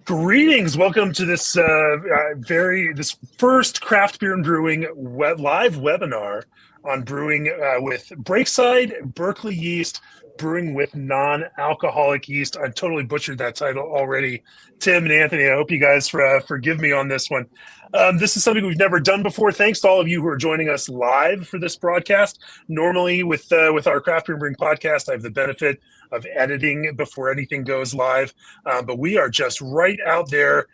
Greetings. Welcome to this first craft beer and brewing live webinar on brewing with Breakside and Berkeley Yeast, brewing with non-alcoholic yeast. I totally butchered that title already. Tim and Anthony, I hope you guys forgive me on this one. This is something we've never done before. Thanks to all of you who are joining us live for this broadcast. Normally, with our craft beer and brewing podcast, I have the benefit of editing before anything goes live, but we are just right out there.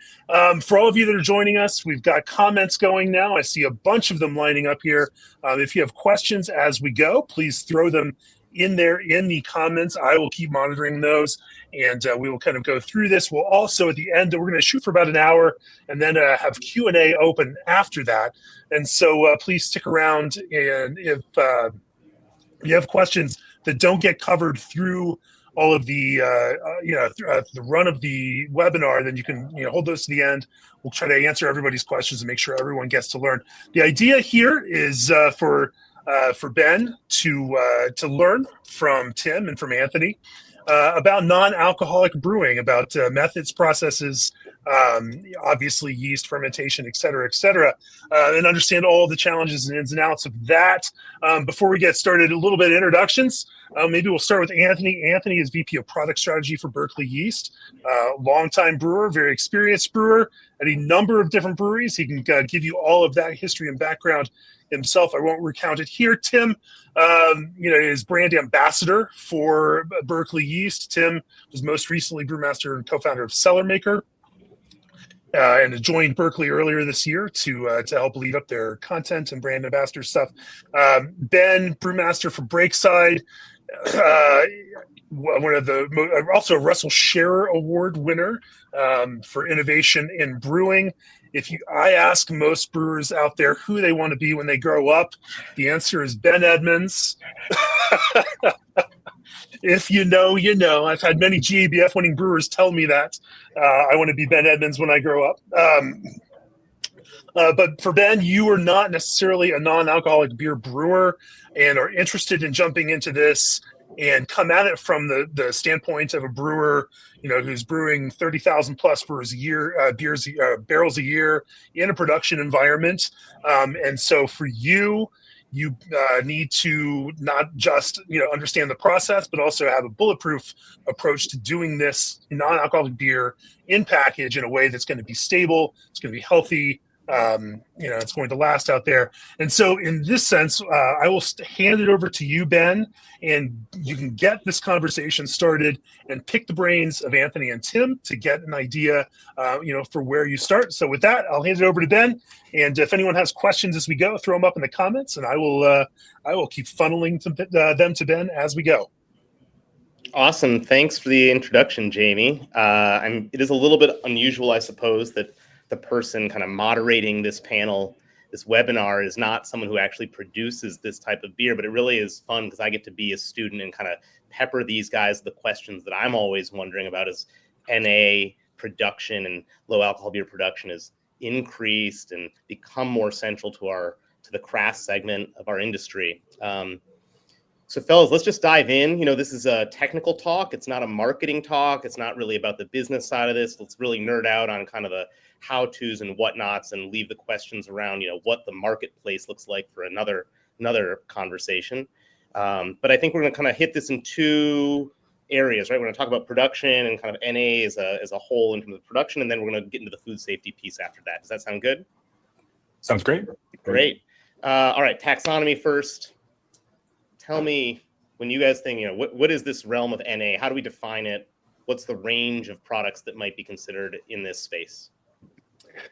For all of you that are joining us, we've got comments going now. I see a bunch of them lining up here. If you have questions as we go, please throw them in there in the comments. I will keep monitoring those, and we will kind of go through this. We'll also, at the end, we're going to shoot for about an hour and then have Q&A open after that. And so please stick around, and if you have questions that don't get covered through all of the the run of the webinar, then you can hold those to the end. We'll try to answer everybody's questions and make sure everyone gets to learn. The idea here is for Ben to learn from Tim and from Anthony about non-alcoholic brewing, about methods, processes, obviously yeast, fermentation, et cetera, and understand all the challenges and ins and outs of that. Before we get started, a little bit of introductions. Maybe we'll start with Anthony. Anthony is VP of Product Strategy for Berkeley Yeast, longtime brewer, very experienced brewer at a number of different breweries. He can give you all of that history and background himself. I won't recount it here. Tim, is brand ambassador for Berkeley Yeast. Tim was most recently brewmaster and co-founder of Cellar Maker, and joined Berkeley earlier this year to help lead up their content and brand ambassador stuff. Ben, brewmaster for Breakside, also a Russell Scherer Award winner for innovation in brewing. I ask most brewers out there who they want to be when they grow up, the answer is Ben Edmonds. If you know, you know. I've had many GABF winning brewers tell me that I want to be Ben Edmonds when I grow up. But for Ben, you are not necessarily a non-alcoholic beer brewer and are interested in jumping into this and come at it from the standpoint of a brewer, who's brewing 30,000 plus brewers a year, barrels a year in a production environment. And so for you need to not just understand the process, but also have a bulletproof approach to doing this non-alcoholic beer in package in a way that's going to be stable, it's going to be healthy, it's going to last out there. And so in this sense, I will hand it over to you, Ben, and you can get this conversation started and pick the brains of Anthony and Tim to get an idea, for where you start. So with that, I'll hand it over to Ben. And if anyone has questions as we go, throw them up in the comments, and I will keep funneling them to Ben as we go. Awesome. Thanks for the introduction, Jamie. It is a little bit unusual, I suppose, that the person kind of moderating this panel, this webinar, is not someone who actually produces this type of beer, but it really is fun because I get to be a student and kind of pepper these guys the questions that I'm always wondering about as NA production and low alcohol beer production is increased and become more central to the craft segment of our industry. So fellas, let's just dive in. This is a technical talk. It's not a marketing talk. It's not really about the business side of this. Let's really nerd out on kind of the how-tos and whatnots and leave the questions around, what the marketplace looks like for another conversation. But I think we're going to kind of hit this in two areas, right? We're going to talk about production and kind of NA as a whole in terms of production, and then we're going to get into the food safety piece after that. Does that sound good? Sounds great. Great. All right, taxonomy first. Tell me, when you guys think, what is this realm of NA? How do we define it? What's the range of products that might be considered in this space?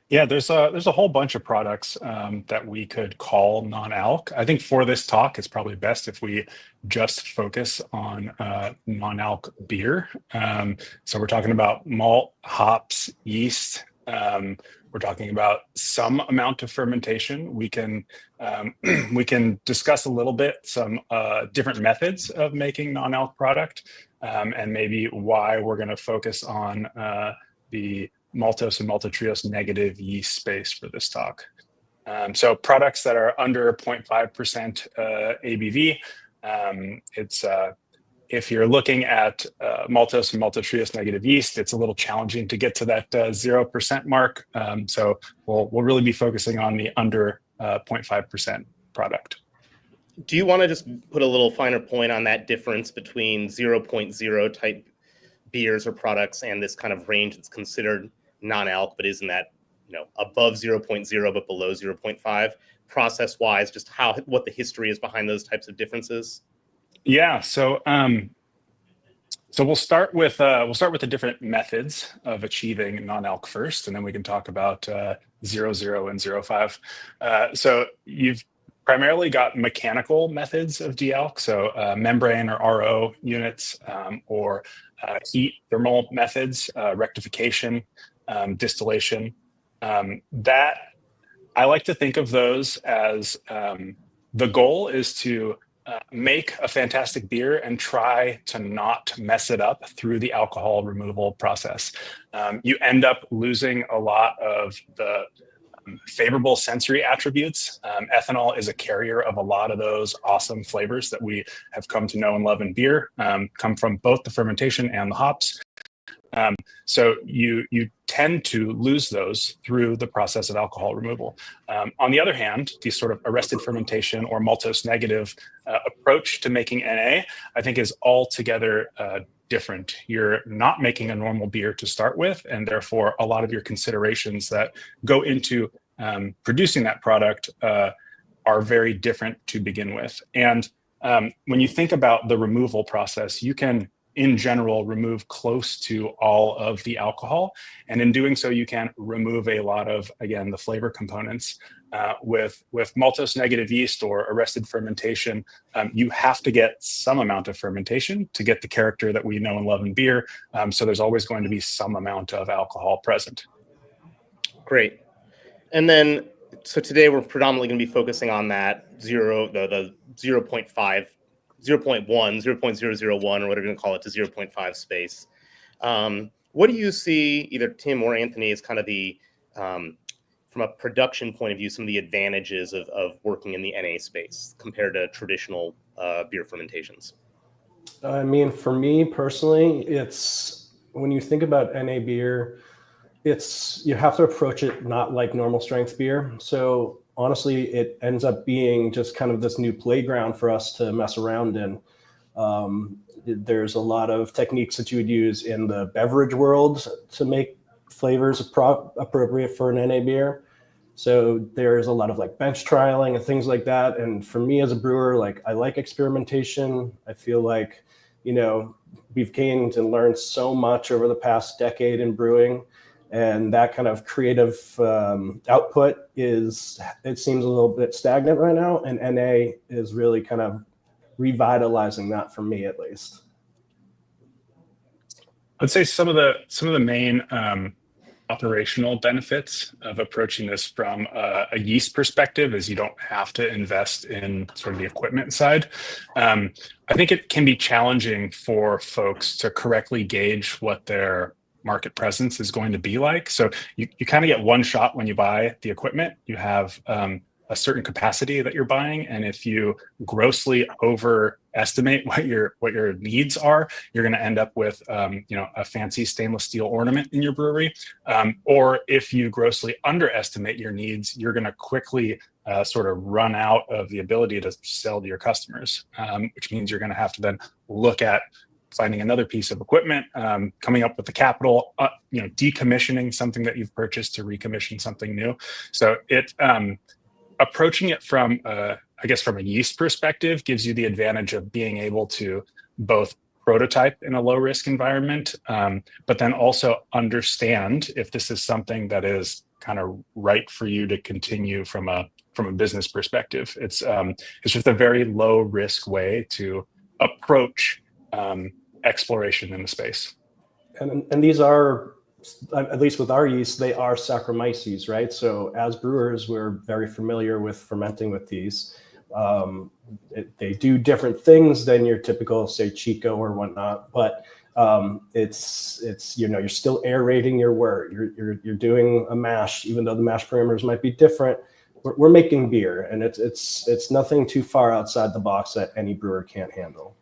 Yeah, there's a whole bunch of products that we could call non-alc. I think for this talk, it's probably best if we just focus on non-alc beer. So we're talking about malt, hops, yeast. We're talking about some amount of fermentation. We can discuss a little bit some different methods of making non-alc product, and maybe why we're going to focus on the maltose and maltotriose negative yeast space for this talk. So products that are under 0.5% ABV. It's If you're looking at maltose and maltose negative yeast, it's a little challenging to get to that 0% mark. So we'll really be focusing on the under 0.5% product. Do you want to just put a little finer point on that difference between 0.0 type beers or products and this kind of range that's considered non-alc, but isn't that, above 0.0 but below 0.5? Process-wise, just what the history is behind those types of differences? Yeah, so we'll start with the different methods of achieving non-alc first, and then we can talk about 0.0 and 0.5. So you've primarily got mechanical methods of dealc, so membrane or RO units, or heat thermal methods, rectification, distillation. That I like to think of those as the goal is to make a fantastic beer and try to not mess it up through the alcohol removal process. You end up losing a lot of the favorable sensory attributes. Ethanol is a carrier of a lot of those awesome flavors that we have come to know and love in beer, come from both the fermentation and the hops. So you tend to lose those through the process of alcohol removal. On the other hand, the sort of arrested fermentation or maltose negative approach to making NA, I think, is altogether different. You're not making a normal beer to start with, and therefore a lot of your considerations that go into producing that product are very different to begin with. And when you think about the removal process, you can in general remove close to all of the alcohol, and in doing so you can remove a lot of, again, the flavor components. With maltose negative yeast or arrested fermentation, you have to get some amount of fermentation to get the character that we know and love in beer, so there's always going to be some amount of alcohol present. Great. And then so today we're predominantly going to be focusing on that the 0.5 0.1, 0.001, or whatever you're going to call it, to 0.5 space. What do you see, either Tim or Anthony, as kind of the, from a production point of view, some of the advantages of working in the NA space compared to traditional beer fermentations? I mean, for me personally, it's when you think about NA beer, you have to approach it not like normal strength beer. So honestly, it ends up being just kind of this new playground for us to mess around in. There's a lot of techniques that you would use in the beverage world to make flavors appropriate for an NA beer. So there's a lot of like bench trialing and things like that. And for me as a brewer, like I like experimentation. I feel like, we've gained and learned so much over the past decade in brewing. And that kind of creative output it seems a little bit stagnant right now. And NA is really kind of revitalizing that, for me at least. I'd say some of the main operational benefits of approaching this from a yeast perspective is you don't have to invest in sort of the equipment side. I think it can be challenging for folks to correctly gauge what their market presence is going to be like. So you kind of get one shot when you buy the equipment. You have a certain capacity that you're buying, and if you grossly overestimate what your needs are, you're going to end up with a fancy stainless steel ornament in your brewery. Or if you grossly underestimate your needs, you're going to quickly sort of run out of the ability to sell to your customers, which means you're going to have to then look at finding another piece of equipment, coming up with the capital, decommissioning something that you've purchased to recommission something new. So approaching it from a yeast perspective gives you the advantage of being able to both prototype in a low risk environment, but then also understand if this is something that is kind of right for you to continue from a business perspective. It's just a very low risk way to approach exploration in the space. And these are, at least with our yeast, they are Saccharomyces, right? So as brewers, we're very familiar with fermenting with these. They do different things than your typical, say, Chico or whatnot, but it's you're still aerating your wort. You're doing a mash, even though the mash parameters might be different. We're making beer, and it's nothing too far outside the box that any brewer can't handle.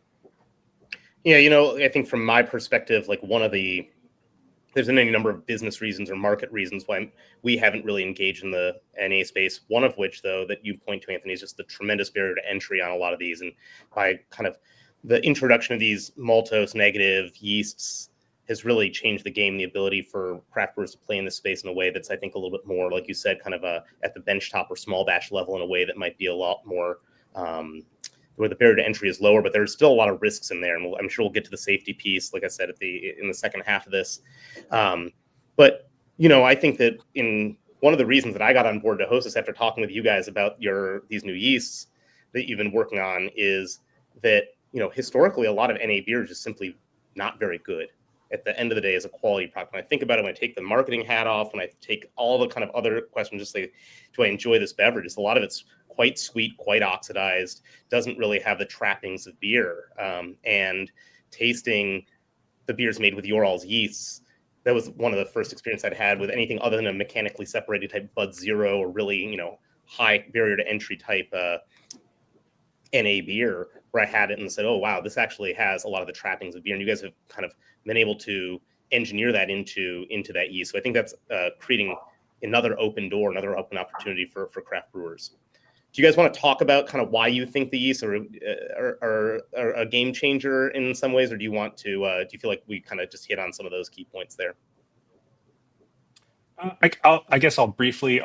Yeah, I think from my perspective, like there's any number of business reasons or market reasons why we haven't really engaged in the NA space. One of which, though, that you point to, Anthony, is just the tremendous barrier to entry on a lot of these. And by kind of the introduction of these maltose negative yeasts has really changed the game, the ability for craft brewers to play in this space in a way that's, I think, a little bit more, like you said, kind of at the benchtop or small batch level in a way that might be a lot more where the barrier to entry is lower, but there's still a lot of risks in there. And I'm sure we'll get to the safety piece, like I said, in the second half of this. But, I think that in one of the reasons that I got on board to host this after talking with you guys about these new yeasts that you've been working on is that, historically, a lot of NA beer is just simply not very good at the end of the day as a quality product. When I think about it, when I take the marketing hat off, when I take all the kind of other questions, just like, do I enjoy this beverage? It's a lot of it's quite sweet, quite oxidized, doesn't really have the trappings of beer. And tasting the beers made with your all's yeasts, that was one of the first experience I'd had with anything other than a mechanically separated type Bud Zero or really, high barrier to entry type NA beer, where I had it and said, oh, wow, this actually has a lot of the trappings of beer. And you guys have kind of been able to engineer that into that yeast. So I think that's creating another open door, another open opportunity for craft brewers. Do you guys want to talk about kind of why you think the yeasts are a game changer in some ways, or do you want to? Do you feel like we kind of just hit on some of those key points there? I guess I'll briefly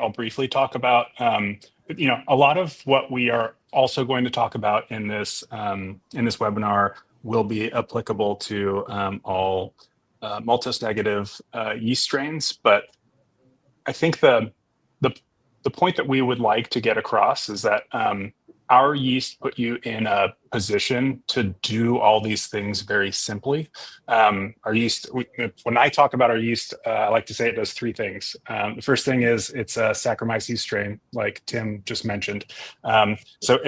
talk about a lot of what we are also going to talk about in this webinar will be applicable to all maltose negative yeast strains, but I think the point that we would like to get across is that our yeast put you in a position to do all these things very simply. Our yeast, when I talk about our yeast, I like to say it does three things. The first thing is it's a Saccharomyces strain, like Tim just mentioned. So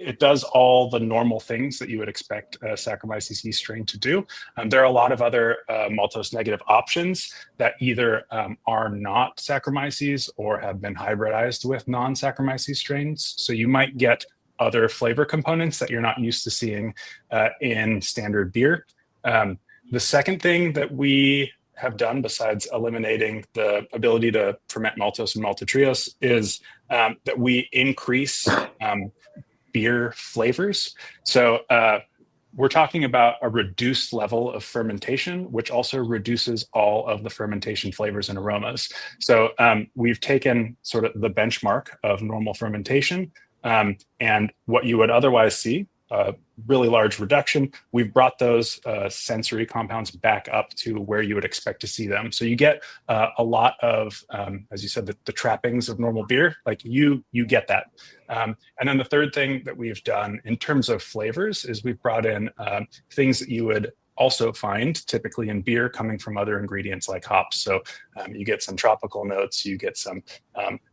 it does all the normal things that you would expect a Saccharomyces yeast strain to do. There are a lot of other maltose negative options that either are not Saccharomyces or have been hybridized with non-Saccharomyces strains. So you might get other flavor components that you're not used to seeing in standard beer. The second thing that we have done, besides eliminating the ability to ferment maltose and maltotriose, is that we increase beer flavors. So we're talking about a reduced level of fermentation, which also reduces all of the fermentation flavors and aromas. So we've taken sort of the benchmark of normal fermentation and what you would otherwise see, a really large reduction. We've brought those sensory compounds back up to where you would expect to see them. So you get a lot of, as you said, the trappings of normal beer, like you get that. And then the third thing that we've done in terms of flavors is we've brought in things that you would also find typically in beer coming from other ingredients like hops. So you get some tropical notes, you get some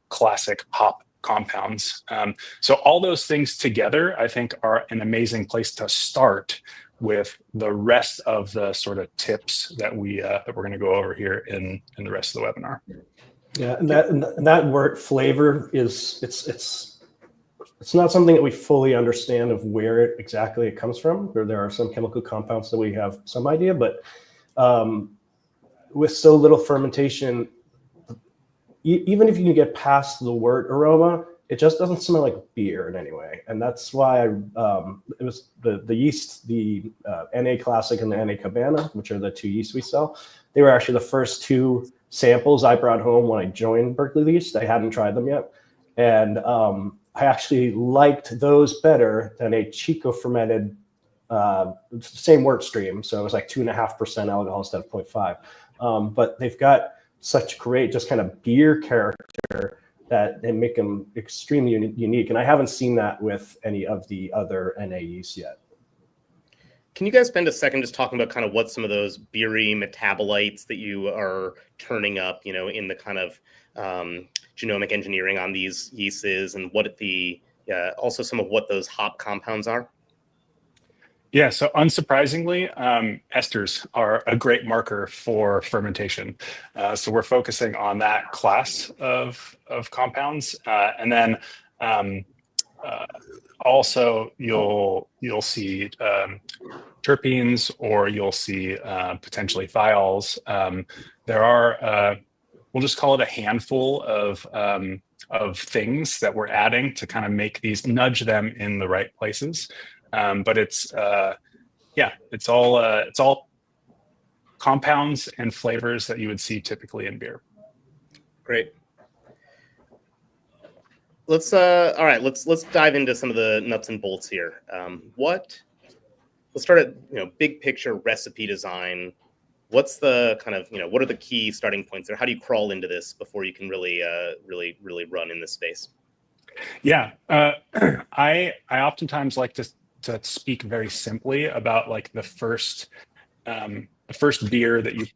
classic hop compounds. So all those things together, I think, are an amazing place to start with the rest of the sort of tips that we're going to go over here in the rest of the webinar. Yeah, and that word flavor is it's not something that we fully understand of where exactly it comes from. There are some chemical compounds that we have some idea, but with so little fermentation, even if you can get past the word aroma, it just doesn't smell like beer in any way. And that's why it was the yeast, the NA Classic and the NA Cabana, which are the two yeasts we sell. They were actually the first two samples I brought home when I joined Berkeley Yeast. I hadn't tried them yet. And I actually liked those better than a Chico fermented, same wort stream. So it was like 2.5% alcohol instead of 0.5. But they've got such great just kind of beer character that they make them extremely unique. And I haven't seen that with any of the other NA yeasts yet. Can you guys spend a second just talking about kind of what some of those beery metabolites that you are turning up, in the kind of genomic engineering on these yeasts is, and what also some of what those hop compounds are? Yeah, so unsurprisingly, esters are a great marker for fermentation. So we're focusing on that class of compounds. And then Also, you'll see terpenes, or you'll see potentially thiols. There are, we'll just call it a handful of things that we're adding to kind of make these, nudge them in the right places. But it's all compounds and flavors that you would see typically in beer. Great. Let's let's dive into some of the nuts and bolts here. Let's start at big picture recipe design. What's the kind of what are the key starting points there? How do you crawl into this before you can really run in this space? Yeah, I oftentimes like to speak very simply about like the first beer that you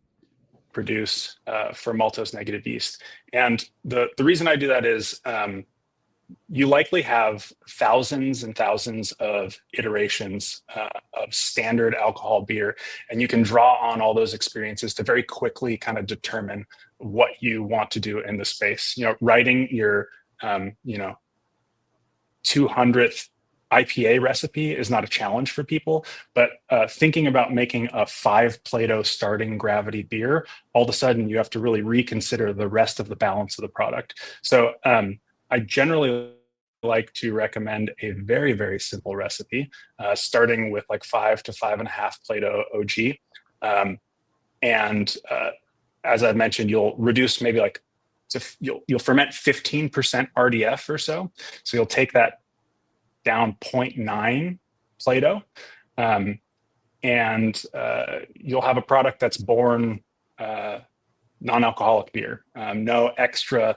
produce for maltose negative yeast, and the reason I do that is you likely have thousands and thousands of iterations of standard alcohol beer, and you can draw on all those experiences to very quickly kind of determine what you want to do in the space. Writing your 200th IPA recipe is not a challenge for people, but thinking about making a 5 Plato starting gravity beer, all of a sudden you have to really reconsider the rest of the balance of the product. So I generally like to recommend a very, very simple recipe, starting with like 5 to 5.5 Plato OG. And as I mentioned, you'll reduce maybe like, you'll ferment 15% RDF or so. So you'll take that down 0.9 Plato, and you'll have a product that's born non-alcoholic beer. No extra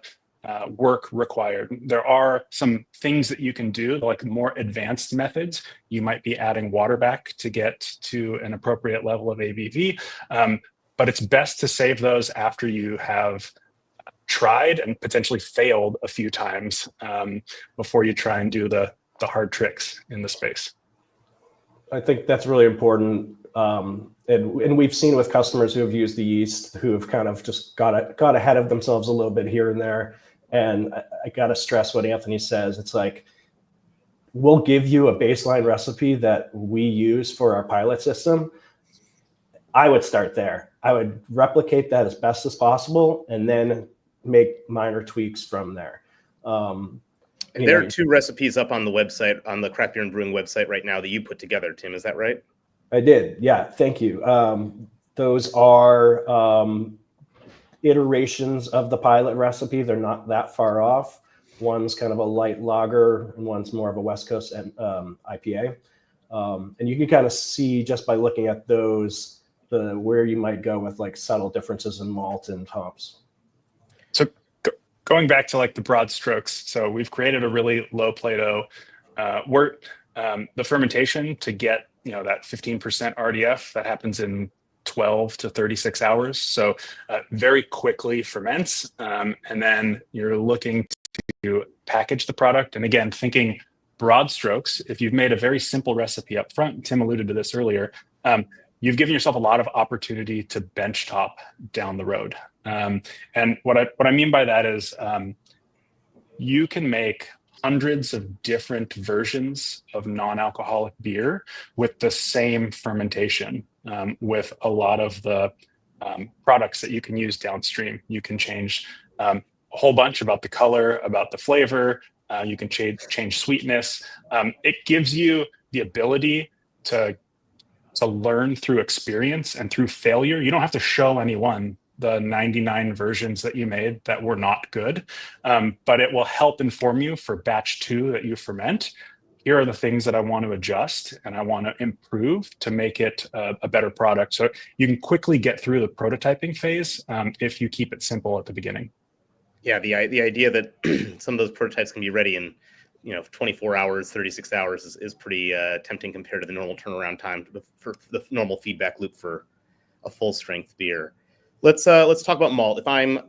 work required. There are some things that you can do, like more advanced methods. You might be adding water back to get to an appropriate level of ABV, but it's best to save those after you have tried and potentially failed a few times before you try and do the hard tricks in the space. I think that's really important. And we've seen with customers who have used the yeast who have kind of just got ahead of themselves a little bit here and there. And I got to stress what Anthony says. It's like, we'll give you a baseline recipe that we use for our pilot system. I would start there. I would replicate that as best as possible and then make minor tweaks from there. There are 2 recipes up on the website, on the Craft Beer and Brewing website right now that you put together, Tim. Is that right? I did. Yeah. Thank you. Those are iterations of the pilot recipe. They're not that far off. One's kind of a light lager and one's more of a West Coast IPA. And you can kind of see just by looking at those, where you might go with like subtle differences in malt and hops. So going back to like the broad strokes, so we've created a really low Plato wort. The fermentation to get that 15% RDF, that happens in 12 to 36 hours. So very quickly ferments, and then you're looking to package the product. And again, thinking broad strokes, if you've made a very simple recipe up front, Tim alluded to this earlier, you've given yourself a lot of opportunity to benchtop down the road. And what I mean by that is you can make hundreds of different versions of non-alcoholic beer with the same fermentation, with a lot of the products that you can use downstream. You can change a whole bunch about the color, about the flavor. You can change sweetness. It gives you the ability to learn through experience and through failure. You don't have to show anyone the 99 versions that you made that were not good, but it will help inform you for batch 2 that you ferment. Here are the things that I want to adjust and I want to improve to make it a better product. So you can quickly get through the prototyping phase if you keep it simple at the beginning. Yeah, the idea that some of those prototypes can be ready in 24 hours, 36 hours is pretty tempting compared to the normal turnaround time for the normal feedback loop for a full strength beer. Let's talk about malt. If I'm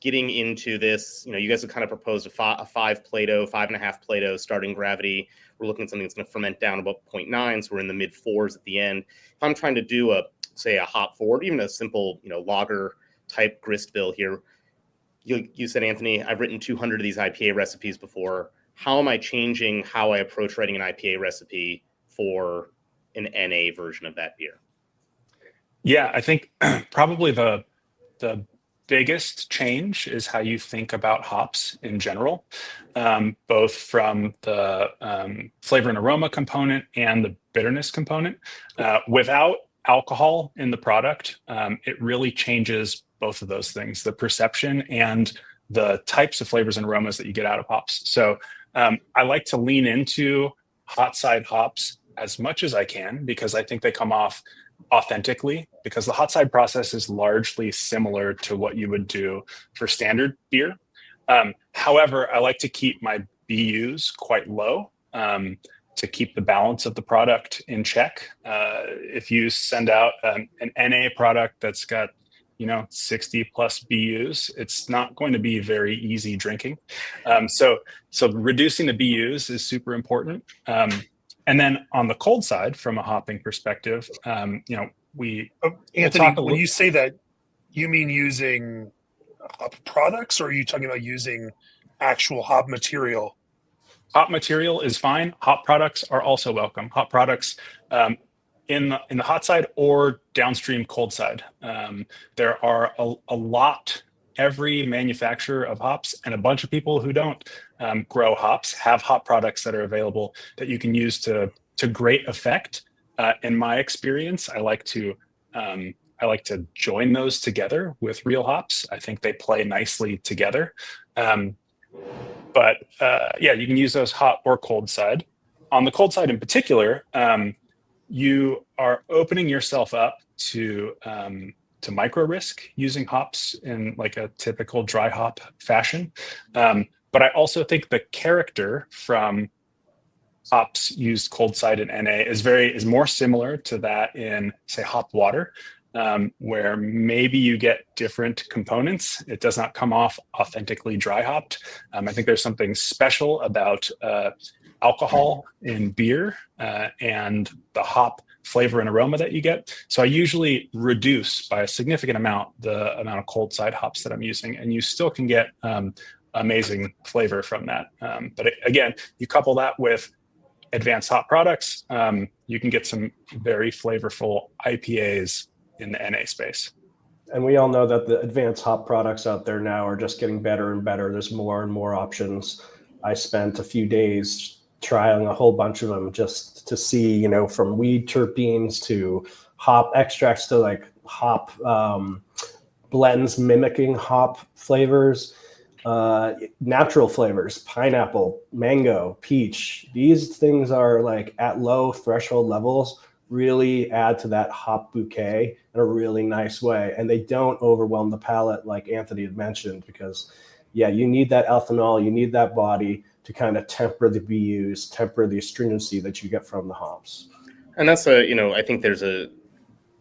getting into this, you guys have kind of proposed a 5 Plato, 5.5 Plato starting gravity. We're looking at something that's going to ferment down about 0.9, so we're in the mid 4s at the end. If I'm trying to do a hop forward, even a simple lager type grist bill here, you said, Anthony, I've written 200 of these IPA recipes before. how am I changing how I approach writing an IPA recipe for an NA version of that beer? Yeah, I think probably the biggest change is how you think about hops in general, both from the flavor and aroma component and the bitterness component. Without alcohol in the product, it really changes both of those things, the perception and the types of flavors and aromas that you get out of hops. So I like to lean into hot side hops as much as I can, because I think they come off authentically, because the hot side process is largely similar to what you would do for standard beer. However, I like to keep my BUs quite low to keep the balance of the product in check. If you send out an NA product that's got 60 plus BUs, it's not going to be very easy drinking. So reducing the BUs is super important. And then on the cold side, from a hopping perspective, we Anthony, when you say that, you mean using hop products, or are you talking about using actual hop material? Hop material is fine. Hop products are also welcome. Hop products in the hot side or downstream cold side. There are a lot. Every manufacturer of hops and a bunch of people who don't grow hops have hop products that are available that you can use to great effect. In my experience, I like to join those together with real hops. I think they play nicely together. But you can use those hot or cold side. On the cold side in particular, you are opening yourself up to micro risk using hops in like a typical dry hop fashion. But I also think the character from hops used cold side in NA is more similar to that in, say, hop water, where maybe you get different components. It does not come off authentically dry hopped. I think there's something special about alcohol in beer and the hop flavor and aroma that you get. So I usually reduce by a significant amount the amount of cold side hops that I'm using, and you still can get amazing flavor from that. But again, you couple that with advanced hop products, you can get some very flavorful IPAs in the NA space. And we all know that the advanced hop products out there now are just getting better and better. There's more and more options. I spent a few days trying a whole bunch of them just to see, from weed terpenes to hop extracts to like hop blends mimicking hop flavors, natural flavors, pineapple, mango, peach. These things are like at low threshold levels, really add to that hop bouquet in a really nice way. And they don't overwhelm the palate like Anthony had mentioned, because you need that ethanol, you need that body to kind of temper the BUs, temper the astringency that you get from the hops. And that's I think there's a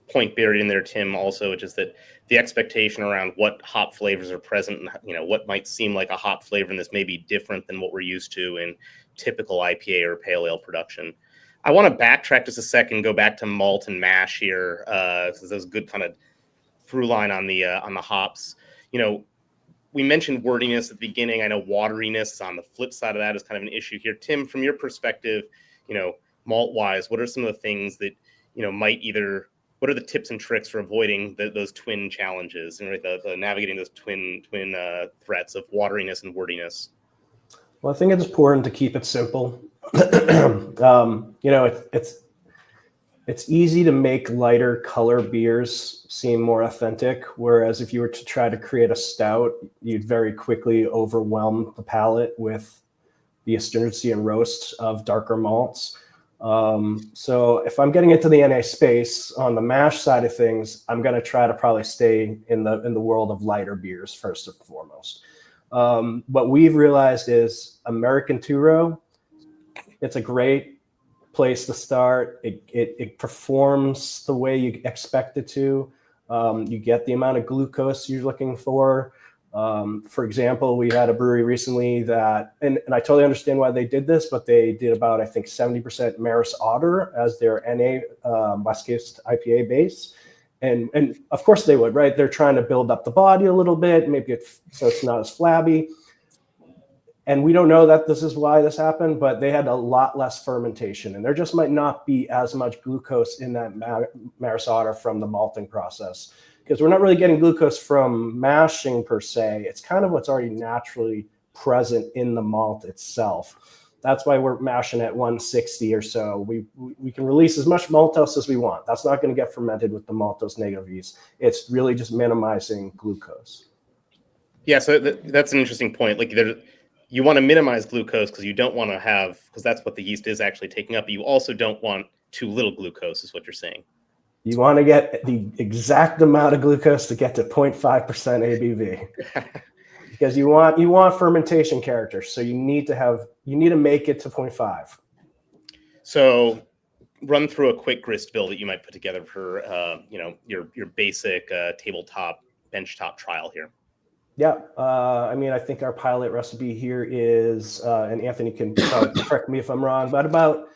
point buried in there, Tim, also, which is that the expectation around what hop flavors are present and, what might seem like a hop flavor in this may be different than what we're used to in typical IPA or pale ale production. I want to backtrack just a second, go back to malt and mash here, because there's a good kind of through line on the hops. We mentioned wordiness at the beginning. I know wateriness on the flip side of that is kind of an issue here. Tim, from your perspective, malt-wise, what are some of the things that, what are the tips and tricks for avoiding those twin challenges and the navigating those twin threats of wateriness and wordiness? Well, I think it's important to keep it simple. It's easy to make lighter color beers seem more authentic, whereas if you were to try to create a stout, you'd very quickly overwhelm the palate with the astringency and roast of darker malts. So if I'm getting into the NA space on the mash side of things, I'm going to try to probably stay in the world of lighter beers first and foremost. What we've realized is American two-row, it's a great place to start. It performs the way you expect it to. You get the amount of glucose you're looking for. For example, we had a brewery recently that, and I totally understand why they did this, but they did about, I think, 70% Maris Otter as their NA West Coast IPA base. And of course they would, right? They're trying to build up the body a little bit, so it's not as flabby. And we don't know that this is why this happened, but they had a lot less fermentation, and there just might not be as much glucose in that maris otter from the malting process, because we're not really getting glucose from mashing per se. It's kind of what's already naturally present in the malt itself. That's why we're mashing at 160 or so. We can release as much maltose as we want. That's not going to get fermented with the maltose negative yeast. It's really just minimizing glucose. Yeah, so that's an interesting point. Like you want to minimize glucose because you don't want to have, because that's what the yeast is actually taking up. But you also don't want too little glucose, is what you're saying. You want to get the exact amount of glucose to get to 0.5% ABV. Because you want fermentation character, so you need to make it to 0.5. So, run through a quick grist bill that you might put together for your basic tabletop benchtop trial here. Yeah, I mean, I think our pilot recipe here is, and Anthony can correct me if I'm wrong, but about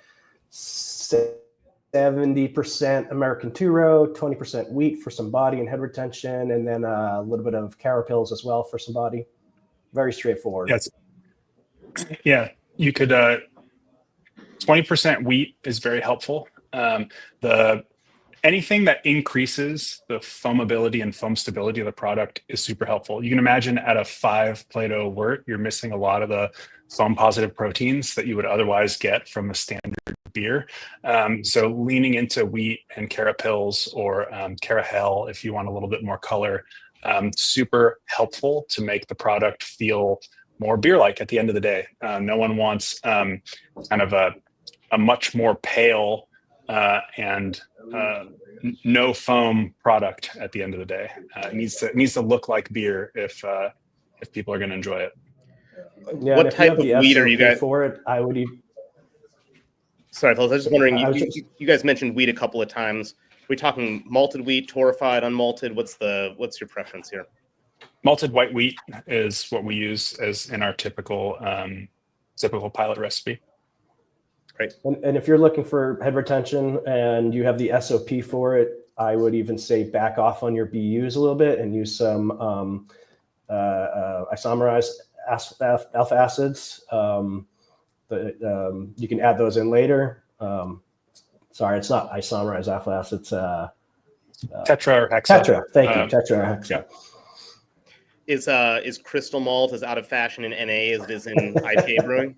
70% American two-row, 20% wheat for some body and head retention, and then a little bit of carapils as well for some body. Very straightforward. Yes. Yeah, you could 20% wheat is very helpful. Anything that increases the foamability and foam stability of the product is super helpful. You can imagine at a 5 Plato wort, you're missing a lot of the foam positive proteins that you would otherwise get from a standard beer. So leaning into wheat and carapils or carahel, if you want a little bit more color, super helpful to make the product feel more beer-like at the end of the day. No one wants kind of a much more pale and no foam product at the end of the day. It needs to look like beer if people are going to enjoy it. Yeah, what type of wheat are you guys for it? I would eat. Sorry, fellas, I was just wondering. You guys mentioned wheat a couple of times. Are we talking malted wheat, torrefied, unmalted? What's your preference here? Malted white wheat is what we use as in our typical pilot recipe. Great. And if you're looking for head retention and you have the SOP for it, I would even say back off on your BUs a little bit and use some isomerized alpha acids. You can add those in later. Sorry, it's not isomerized alpha acids. Tetra or hexa. Tetra, thank you. Tetra or hexa. Yeah. Is crystal malt as out of fashion in NA as it is in IPA brewing?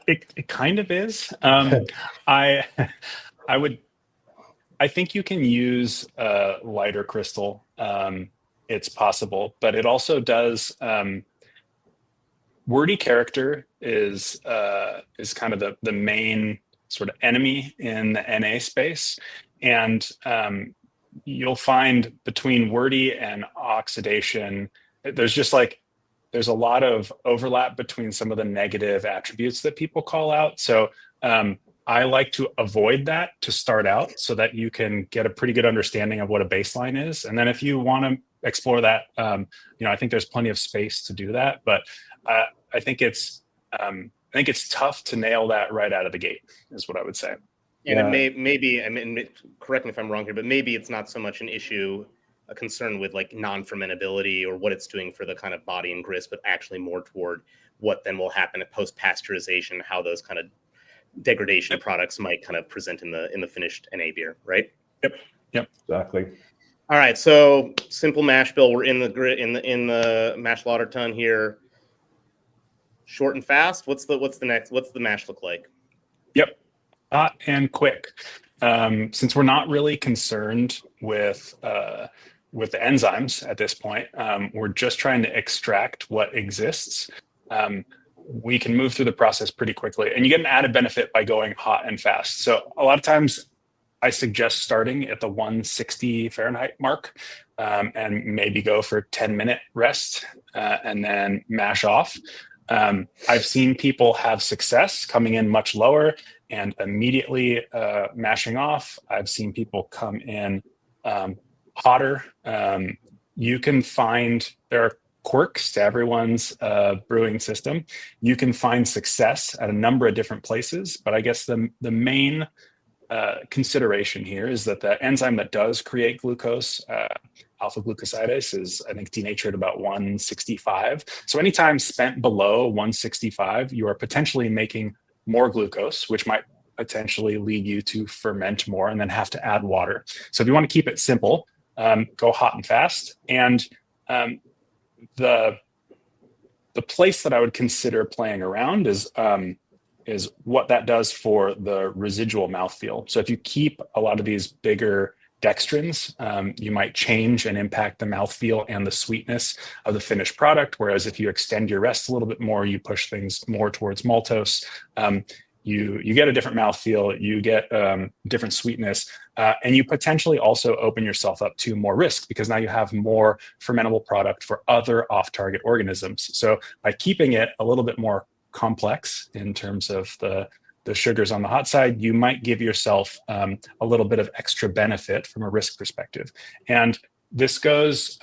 It kind of is. I think you can use lighter crystal. It's possible, but it also does. Wordy character is kind of the main sort of enemy in the NA space, and you'll find between wordy and oxidation, there's a lot of overlap between some of the negative attributes that people call out. So I like to avoid that to start out so that you can get a pretty good understanding of what a baseline is. And then if you want to explore that, I think there's plenty of space to do that. But I think it's tough to nail that right out of the gate is what I would say. And it maybe, I mean, correct me if I'm wrong here, but maybe it's not so much an issue, a concern with like non-fermentability or what it's doing for the kind of body and grist, but actually more toward what then will happen at post-pasteurization, how those kind of degradation products might kind of present in the finished NA beer, right? Yep. Exactly. All right, so simple mash bill. We're in the mash lauter ton here. Short and fast. What's the mash look like? Yep. Hot and quick. Since we're not really concerned with the enzymes at this point, we're just trying to extract what exists. We can move through the process pretty quickly, and you get an added benefit by going hot and fast. So a lot of times I suggest starting at the 160 Fahrenheit mark, and maybe go for 10-minute rest, and then mash off. I've seen people have success coming in much lower and immediately mashing off. I've seen people come in hotter. You can find there are quirks to everyone's brewing system. You can find success at a number of different places, but I guess the main consideration here is that the enzyme that does create glucose alpha glucosidase is, I think, denatured about 165. So anytime spent below 165, you are potentially making more glucose, which might potentially lead you to ferment more and then have to add water. So if you want to keep it simple, go hot and fast. And the place that I would consider playing around is what that does for the residual mouthfeel. So if you keep a lot of these bigger dextrins, you might change and impact the mouthfeel and the sweetness of the finished product. Whereas if you extend your rest a little bit more, you push things more towards maltose, you get a different mouthfeel, you get different sweetness, and you potentially also open yourself up to more risk because now you have more fermentable product for other off-target organisms. So by keeping it a little bit more complex in terms of the sugars on the hot side, you might give yourself a little bit of extra benefit from a risk perspective. And this goes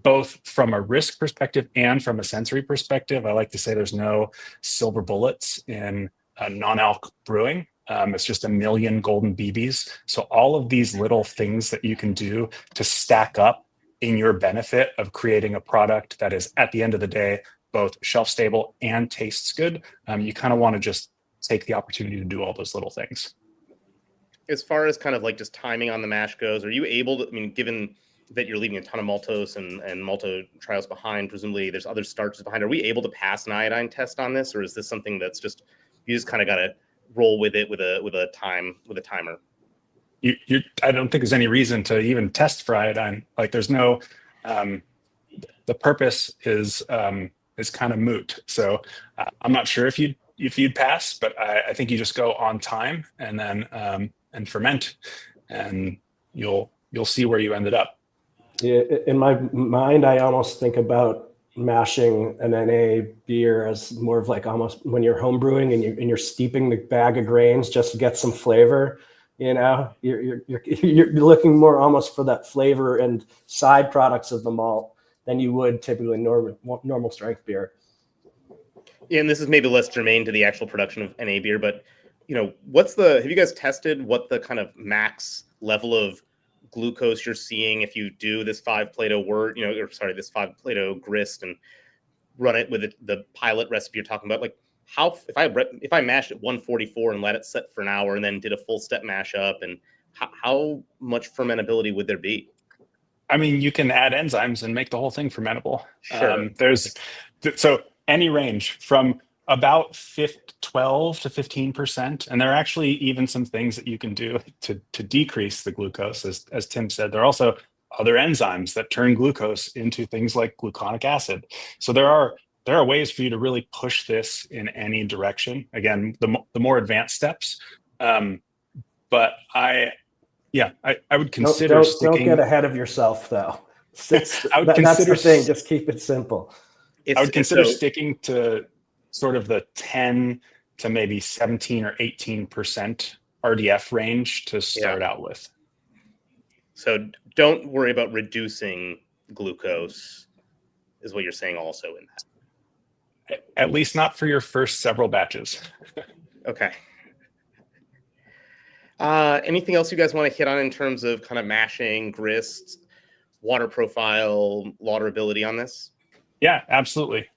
both from a risk perspective and from a sensory perspective. I like to say there's no silver bullets in non-alc brewing. It's just a million golden BBs. So all of these little things that you can do to stack up in your benefit of creating a product that is, at the end of the day, both shelf stable and tastes good, you kind of want to just take the opportunity to do all those little things. As far as kind of like just timing on the mash goes, are you able to, I mean, given that you're leaving a ton of maltose and maltotrials behind, presumably there's other starches behind, are we able to pass an iodine test on this? Or is this something that's just, you just kind of got to roll with it with a timer? I don't think there's any reason to even test for iodine. Like there's no, the purpose is kind of moot. So I'm not sure if you'd pass, but I think you just go on time and then and ferment, and you'll see where you ended up. Yeah, in my mind, I almost think about mashing an NA beer as more of like almost when you're home brewing and you're steeping the bag of grains just to get some flavor. You know, you're looking more almost for that flavor and side products of the malt than you would typically normal strength beer. Yeah, and this is maybe less germane to the actual production of NA beer, but you know, have you guys tested what the kind of max level of glucose you're seeing if you do this 5 Plato this 5 Plato grist and run it with the pilot recipe you're talking about? Like if I mashed at 144 and let it set for an hour and then did a full step mash up, and how much fermentability would there be? I mean, you can add enzymes and make the whole thing fermentable. Sure. So any range from about 12 to 15%. And there are actually even some things that you can do to decrease the glucose. As Tim said, there are also other enzymes that turn glucose into things like gluconic acid. So there are ways for you to really push this in any direction. Again, the more advanced steps. But I would consider don't get ahead of yourself, though. That's the thing. Just keep it simple. I would consider sticking to sort of the 10 to maybe 17 or 18% RDF range to start out with. So don't worry about reducing glucose, is what you're saying also in that. At least not for your first several batches. Okay. Anything else you guys want to hit on in terms of kind of mashing, grist, water profile, lauderability on this? Yeah, absolutely.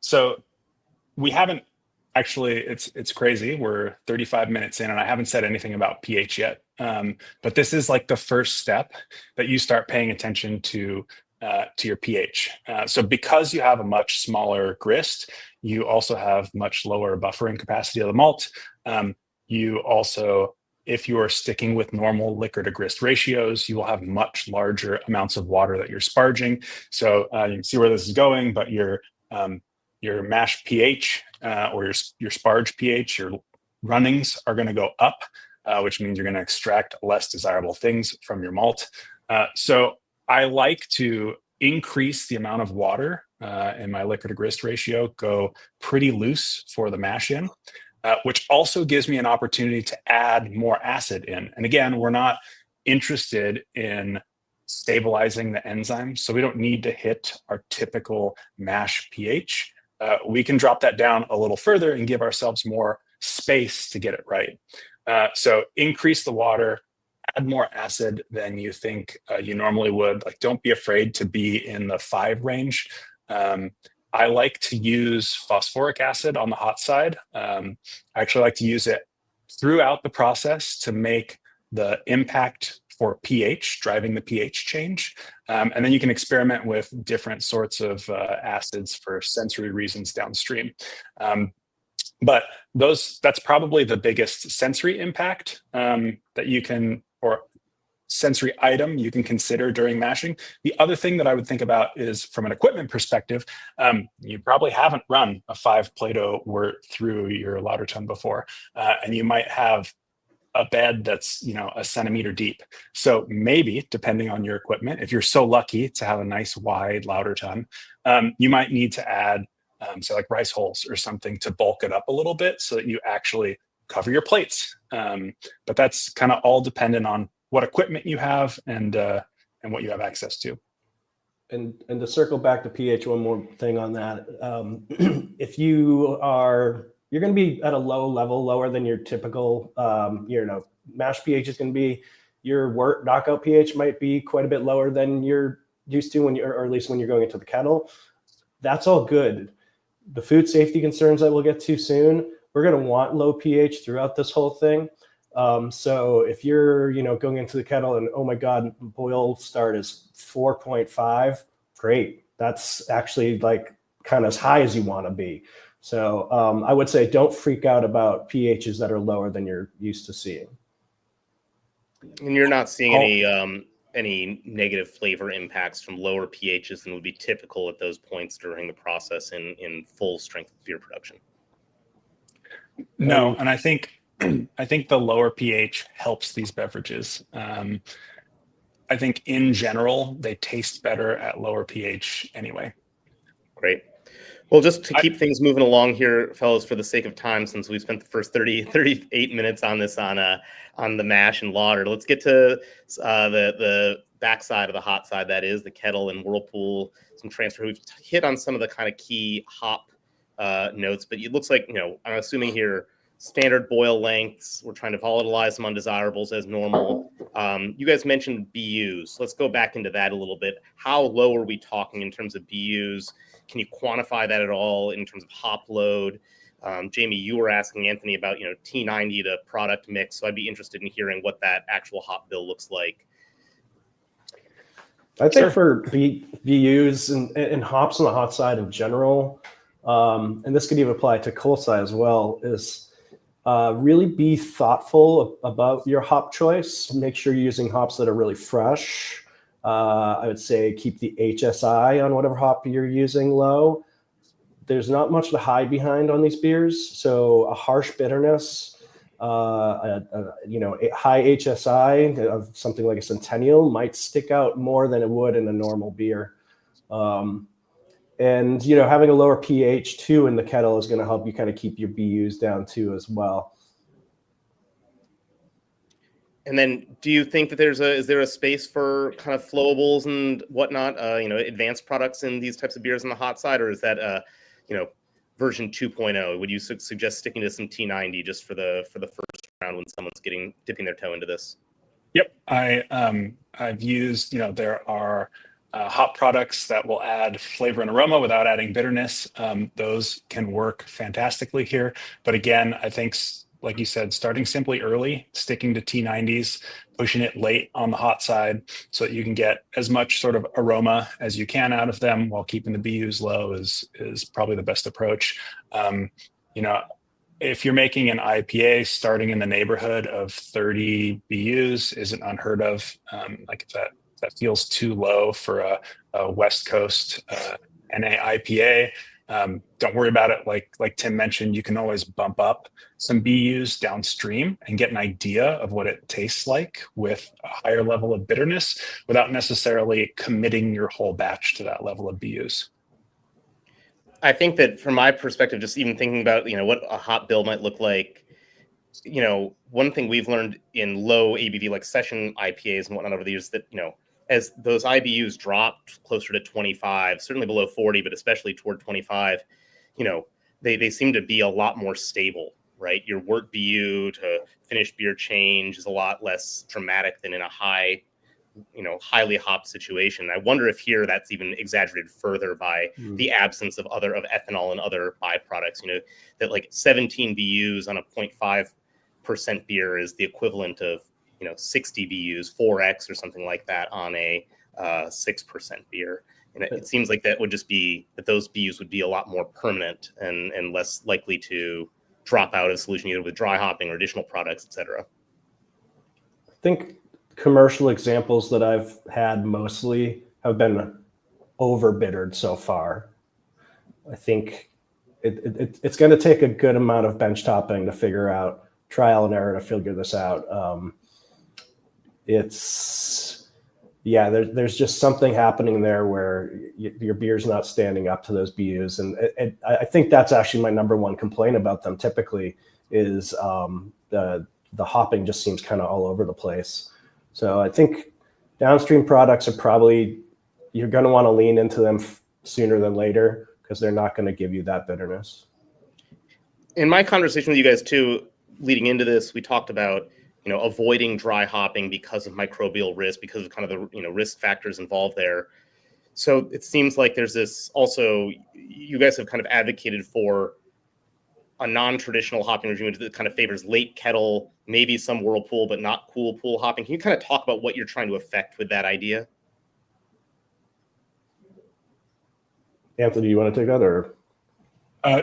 So we haven't actually, it's crazy. We're 35 minutes in and I haven't said anything about pH yet. But this is like the first step that you start paying attention to your pH. So because you have a much smaller grist, you also have much lower buffering capacity of the malt. You also, if you are sticking with normal liquor to grist ratios, you will have much larger amounts of water that you're sparging. So you can see where this is going, but your mash pH or your sparge pH, your runnings are going to go up, which means you're going to extract less desirable things from your malt. So I like to increase the amount of water in my liquor to grist ratio, go pretty loose for the mash in. Which also gives me an opportunity to add more acid in. And again, we're not interested in stabilizing the enzymes, so we don't need to hit our typical mash pH. We can drop that down a little further and give ourselves more space to get it right. So increase the water, add more acid than you think you normally would, like don't be afraid to be in the 5 range. I like to use phosphoric acid on the hot side. I actually like to use it throughout the process to make the impact for pH, driving the pH change. And then you can experiment with different sorts of acids for sensory reasons downstream. But that's probably the biggest sensory impact that you can, or sensory item you can consider during mashing. The other thing that I would think about is from an equipment perspective, you probably haven't run a 5 Plato wort through your lauter tun before, and you might have a bed that's a centimeter deep. So maybe, depending on your equipment, if you're so lucky to have a nice wide lauter tun, you might need to add so like rice holes or something to bulk it up a little bit so that you actually cover your plates. But that's kind of all dependent on what equipment you have and what you have access to. And to circle back to pH, one more thing on that. If you're going to be at a low level, lower than your typical, mash pH is going to be, your wort knockout pH might be quite a bit lower than you're used to or at least when you're going into the kettle. That's all good. The food safety concerns that we'll get to soon, we're going to want low pH throughout this whole thing. So if you're, going into the kettle and, oh my God, boil start is 4.5, great. That's actually like kind of as high as you want to be. So I would say don't freak out about pHs that are lower than you're used to seeing. And you're not seeing any negative flavor impacts from lower pHs than would be typical at those points during the process in full strength beer production. No, and I think the lower pH helps these beverages. I think in general, they taste better at lower pH anyway. Great. Well, just to keep things moving along here, fellas, for the sake of time, since we spent the first 38 minutes on this on the mash and lauter, let's get to the backside of the hot side, that is the kettle and whirlpool, some transfer. We've hit on some of the kind of key hop notes, but it looks like, I'm assuming here, standard boil lengths. We're trying to volatilize some undesirables as normal. You guys mentioned BUs. Let's go back into that a little bit. How low are we talking in terms of BUs? Can you quantify that at all in terms of hop load? Jamie, you were asking Anthony about, T90 to product mix. So I'd be interested in hearing what that actual hop bill looks like. I think for BUs and hops on the hot side in general, and this could even apply to cold side as well, is really be thoughtful about your hop choice. Make sure you're using hops that are really fresh. I would say keep the HSI on whatever hop you're using low. There's not much to hide behind on these beers. So a harsh bitterness, a high HSI of something like a Centennial might stick out more than it would in a normal beer. And, having a lower pH too in the kettle is going to help you kind of keep your BUs down too as well. And then do you think that is there a space for kind of flowables and whatnot, advanced products in these types of beers on the hot side, or is that, version 2.0? Would you suggest sticking to some T90 just for the first round when someone's dipping their toe into this? Yep. I've used, there are hop products that will add flavor and aroma without adding bitterness. Those can work fantastically here. But again, I think, like you said, starting simply early, sticking to T90s, pushing it late on the hot side so that you can get as much sort of aroma as you can out of them while keeping the BUs low is probably the best approach. If you're making an IPA, starting in the neighborhood of 30 BUs isn't unheard of. Like if that feels too low for a West Coast NA IPA, don't worry about it. Like Tim mentioned, you can always bump up some BUs downstream and get an idea of what it tastes like with a higher level of bitterness without necessarily committing your whole batch to that level of BUs. I think that from my perspective, just even thinking about, what a hop bill might look like, one thing we've learned in low ABV, like session IPAs and whatnot over the years, that, as those IBUs dropped closer to 25, certainly below 40, but especially toward 25, they seem to be a lot more stable. right? Your wort BU to finished beer change is a lot less dramatic than in a highly hopped situation. I wonder if here that's even exaggerated further by the absence of ethanol and other byproducts. That like 17 BUs on a 0.5% beer is the equivalent of 60 BUs, 4x or something like that on a 6% beer. And it seems like that would just be that those BUs would be a lot more permanent and less likely to drop out of solution either with dry hopping or additional products, et cetera. I think commercial examples that I've had mostly have been overbittered so far. I think it's going to take a good amount of bench topping to figure out, trial and error to figure this out. There's just something happening there where your beer's not standing up to those BUs. And I think that's actually my number one complaint about them typically is the hopping just seems kind of all over the place. So I think downstream products are probably, you're going to want to lean into them sooner than later because they're not going to give you that bitterness. In my conversation with you guys too, leading into this, we talked about avoiding dry hopping because of microbial risk, because of kind of the risk factors involved there. So it seems like there's this also, you guys have kind of advocated for a non-traditional hopping regime that kind of favors late kettle, maybe some whirlpool, but not cool pool hopping. Can you kind of talk about what you're trying to affect with that idea? Anthony, do you want to take that or?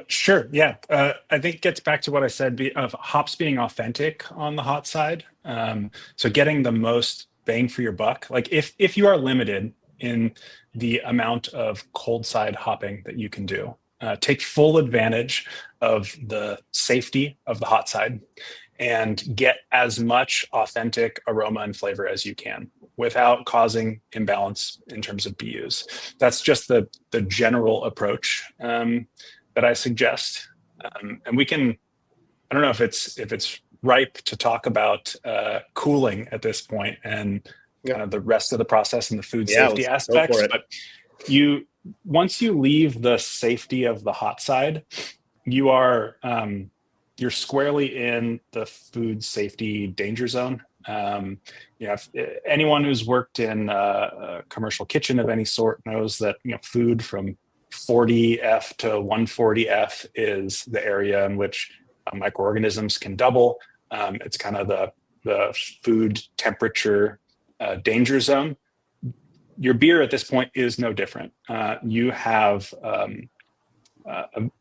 Sure. Yeah. I think it gets back to what I said of hops being authentic on the hot side. So getting the most bang for your buck. Like if you are limited in the amount of cold side hopping that you can do, take full advantage of the safety of the hot side and get as much authentic aroma and flavor as you can without causing imbalance in terms of BUs. That's just the general approach that I suggest. And we can, I don't know if it's ripe to talk about cooling at this point and kind of the rest of the process and the food safety aspects. But once you leave the safety of the hot side, you're squarely in the food safety danger zone. If anyone who's worked in a commercial kitchen of any sort knows that food from 40F to 140F is the area in which microorganisms can double. It's kind of the food temperature danger zone. Your beer at this point is no different. You have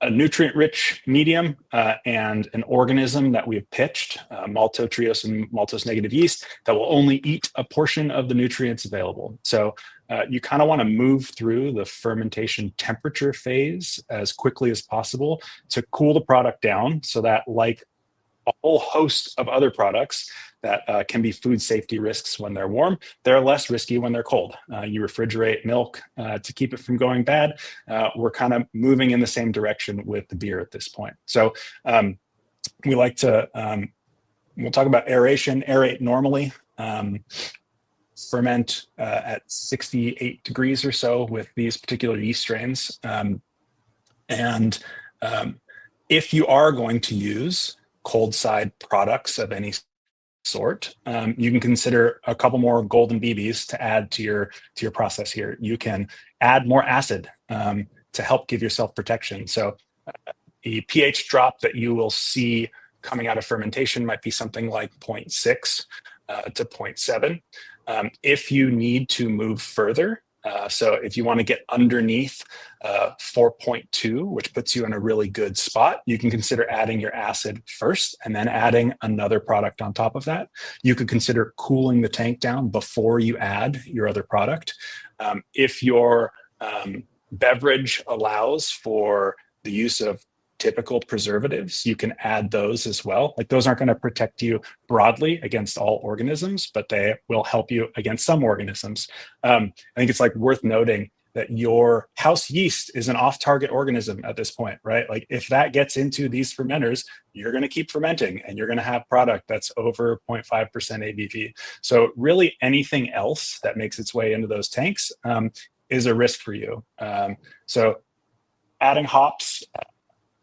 a nutrient-rich medium and an organism that we've pitched, maltose and maltose negative yeast, that will only eat a portion of the nutrients available. So you kind of want to move through the fermentation temperature phase as quickly as possible to cool the product down so that, like a whole host of other products that can be food safety risks when they're warm, they're less risky when they're cold. You refrigerate milk to keep it from going bad. We're kind of moving in the same direction with the beer at this point. So we like to, we'll talk about aeration, aerate normally, ferment at 68 degrees or so with these particular yeast strains. If you are going to use cold side products of any sort, you can consider a couple more golden BBs to add to your process here. You can add more acid to help give yourself protection. So the pH drop that you will see coming out of fermentation might be something like 0.6 to 0.7. If you need to move further, so if you want to get underneath 4.2, which puts you in a really good spot, you can consider adding your acid first and then adding another product on top of that. You could consider cooling the tank down before you add your other product. If your beverage allows for the use of typical preservatives, you can add those as well. Like, those aren't going to protect you broadly against all organisms, but they will help you against some organisms. I think it's like worth noting that your house yeast is an off-target organism at this point, right? Like, if that gets into these fermenters, you're going to keep fermenting and you're going to have product that's over 0.5% ABV. So really anything else that makes its way into those tanks is a risk for you. So adding hops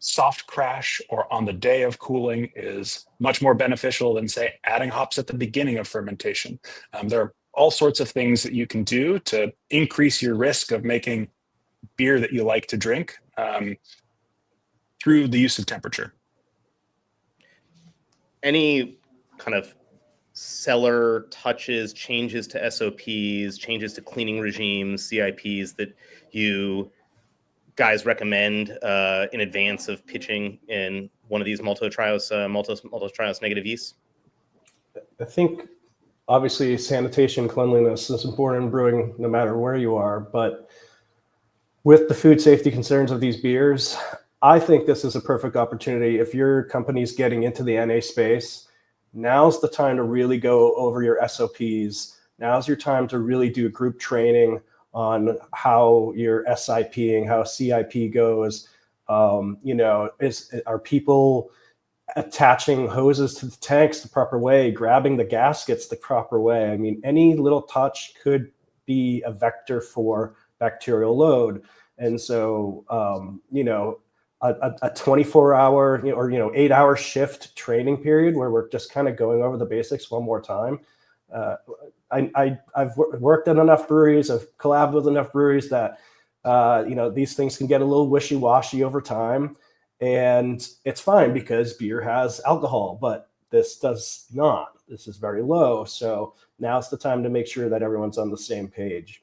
soft crash or on the day of cooling is much more beneficial than, say, adding hops at the beginning of fermentation. There are all sorts of things that you can do to increase your risk of making beer that you like to drink through the use of temperature. Any kind of cellar touches, changes to SOPs, changes to cleaning regimes, CIPs that you guys recommend in advance of pitching in one of these maltose triose negative yeasts? I think obviously sanitation, cleanliness is important in brewing no matter where you are, but with the food safety concerns of these beers, I think this is a perfect opportunity. If your company's getting into the NA space, now's the time to really go over your SOPs. Now's your time to really do group training on how your SIPing, how CIP goes. Are people attaching hoses to the tanks the proper way, grabbing the gaskets the proper way? I mean, any little touch could be a vector for bacterial load. And so, a 24-hour or 8-hour shift training period where we're just kind of going over the basics one more time. I've worked in enough breweries, I've collabed with enough breweries that these things can get a little wishy-washy over time, and it's fine because beer has alcohol, but this does not. This is very low, so now's the time to make sure that everyone's on the same page.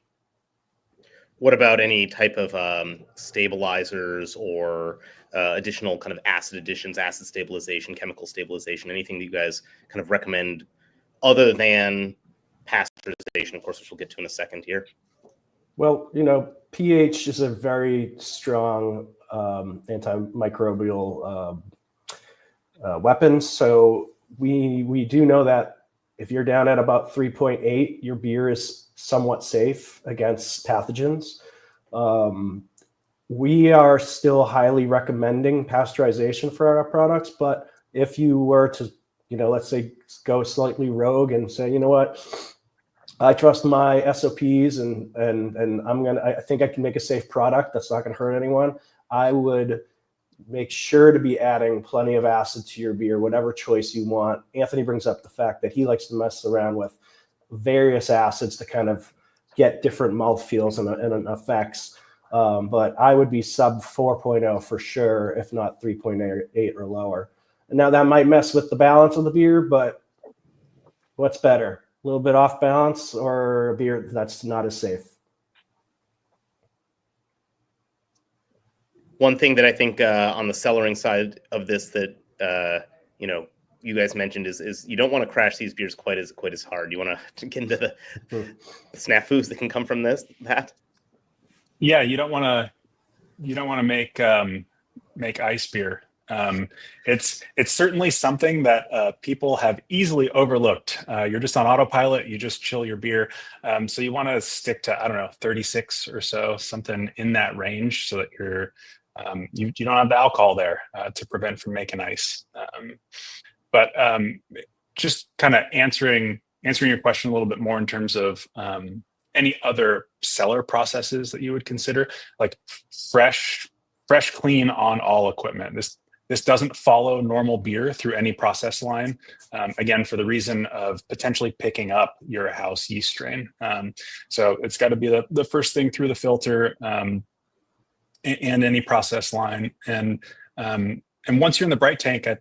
What about any type of stabilizers or additional kind of acid additions, acid stabilization, chemical stabilization, anything that you guys kind of recommend other than pasteurization, of course, which we'll get to in a second here? Well, pH is a very strong antimicrobial weapon. So we do know that if you're down at about 3.8, your beer is somewhat safe against pathogens. We are still highly recommending pasteurization for our products, but if you were to, let's say, go slightly rogue and say, you know what, I trust my SOPs and I think I can make a safe product that's not going to hurt anyone, I would make sure to be adding plenty of acid to your beer, whatever choice you want. Anthony brings up the fact that he likes to mess around with various acids to kind of get different mouthfeels and effects. But I would be sub 4.0 for sure, if not 3.8 or lower. And now that might mess with the balance of the beer, but what's better? A little bit off balance or a beer that's not as safe? One thing that I think on the cellaring side of this that you guys mentioned is you don't want to crash these beers quite as hard. You want to get into the snafus that can come from that. Yeah, you don't want to make ice beer. It's certainly something that people have easily overlooked. You're just on autopilot. You just chill your beer. So you want to stick to 36 or so, something in that range, so that you don't have the alcohol there to prevent from making ice. But just kind of answering your question a little bit more in terms of any other cellar processes that you would consider, like fresh, clean on all equipment. This doesn't follow normal beer through any process line, again, for the reason of potentially picking up your house yeast strain. So it's got to be the first thing through the filter and any process line. And once you're in the bright tank, I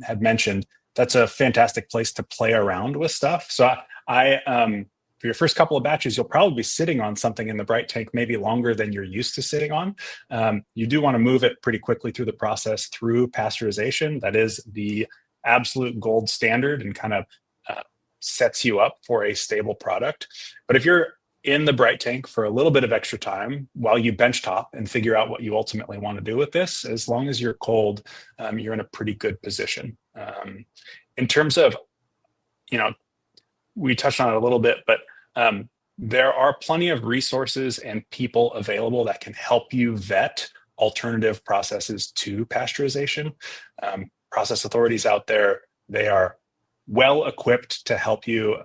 had mentioned, that's a fantastic place to play around with stuff. So for your first couple of batches, you'll probably be sitting on something in the bright tank maybe longer than you're used to sitting on. You do want to move it pretty quickly through the process through pasteurization. That is the absolute gold standard and kind of sets you up for a stable product. But if you're in the bright tank for a little bit of extra time while you bench top and figure out what you ultimately want to do with this, as long as you're cold, you're in a pretty good position. In terms of, we touched on it a little bit, but there are plenty of resources and people available that can help you vet alternative processes to pasteurization. Process authorities out there, they are well equipped to help you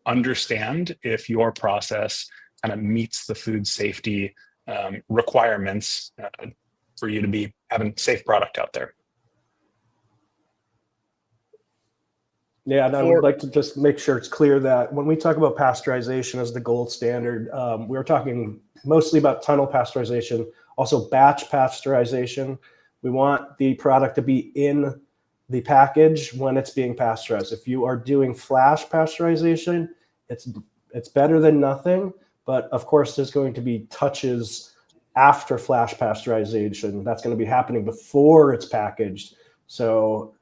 understand if your process kind of meets the food safety requirements for you to be having safe product out there. Yeah, and I would like to just make sure it's clear that when we talk about pasteurization as the gold standard, we're talking mostly about tunnel pasteurization, also batch pasteurization. We want the product to be in the package when it's being pasteurized. If you are doing flash pasteurization, it's better than nothing, but of course there's going to be touches after flash pasteurization. That's going to be happening before it's packaged. So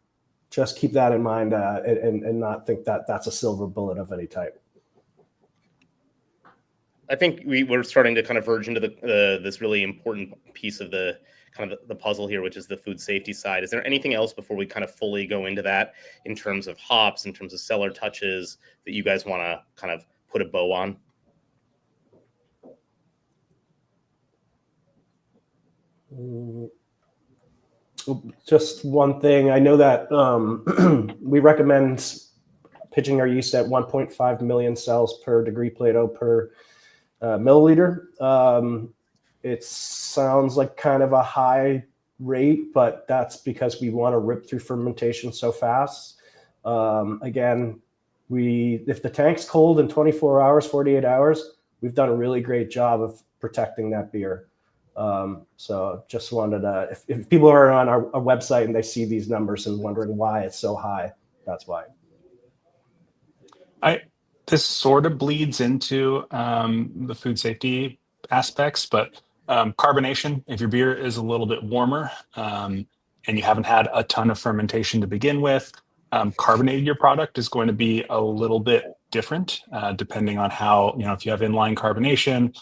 just keep that in mind and not think that that's a silver bullet of any type. I think we're starting to kind of verge into this really important piece of the kind of the puzzle here, which is the food safety side. Is there anything else before we kind of fully go into that in terms of hops, in terms of cellar touches that you guys want to kind of put a bow on? Just one thing. I know that we recommend pitching our yeast at 1.5 million cells per degree Plato per milliliter. It sounds like kind of a high rate, but that's because we want to rip through fermentation so fast. Again, if the tank's cold in 24 hours, 48 hours, we've done a really great job of protecting that beer. So just wanted to, if people are on our website and they see these numbers and wondering why it's so high, that's why. This sort of bleeds into the food safety aspects, but carbonation, if your beer is a little bit warmer and you haven't had a ton of fermentation to begin with, carbonating your product is going to be a little bit different depending on how, if you have inline carbonation,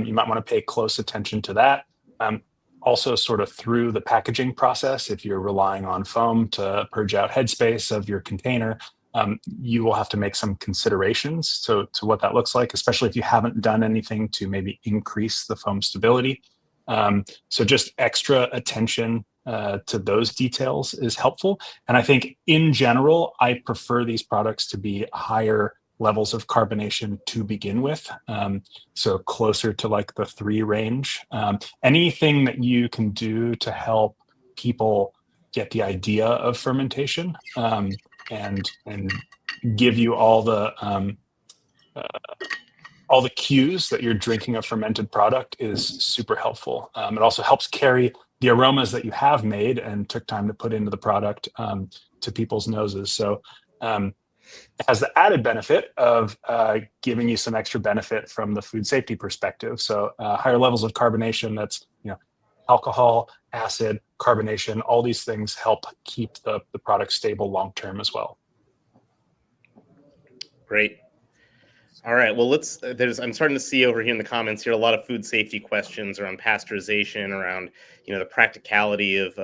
you might want to pay close attention to that. Also sort of through the packaging process, if you're relying on foam to purge out headspace of your container, you will have to make some considerations to what that looks like, especially if you haven't done anything to maybe increase the foam stability. So just extra attention to those details is helpful. And I think in general, I prefer these products to be higher levels of carbonation to begin with. So closer to like the 3 range. Anything that you can do to help people get the idea of fermentation and give you all the cues that you're drinking a fermented product is super helpful. It also helps carry the aromas that you have made and took time to put into the product to people's noses. So it has the added benefit of giving you some extra benefit from the food safety perspective. So higher levels of carbonation, that's alcohol, acid, carbonation, all these things help keep the product stable long-term as well. Great. All right. Well, I'm starting to see over here in the comments here a lot of food safety questions around pasteurization, around the practicality of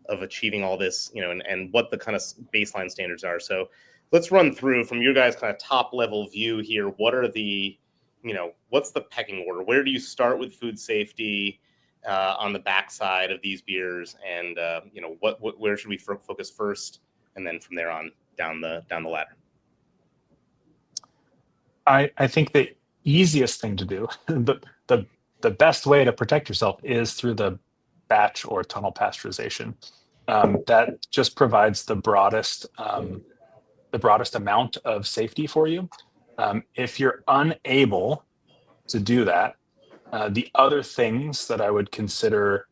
achieving all this, and what the kind of baseline standards are. So let's run through from your guys' kind of top level view here. What are the, what's the pecking order? Where do you start with food safety on the backside of these beers, and where should we focus first, and then from there on down the ladder? I think the easiest thing to do, the best way to protect yourself is through the batch or tunnel pasteurization. That just provides the broadest amount of safety for you. If you're unable to do that, the other things that I would consider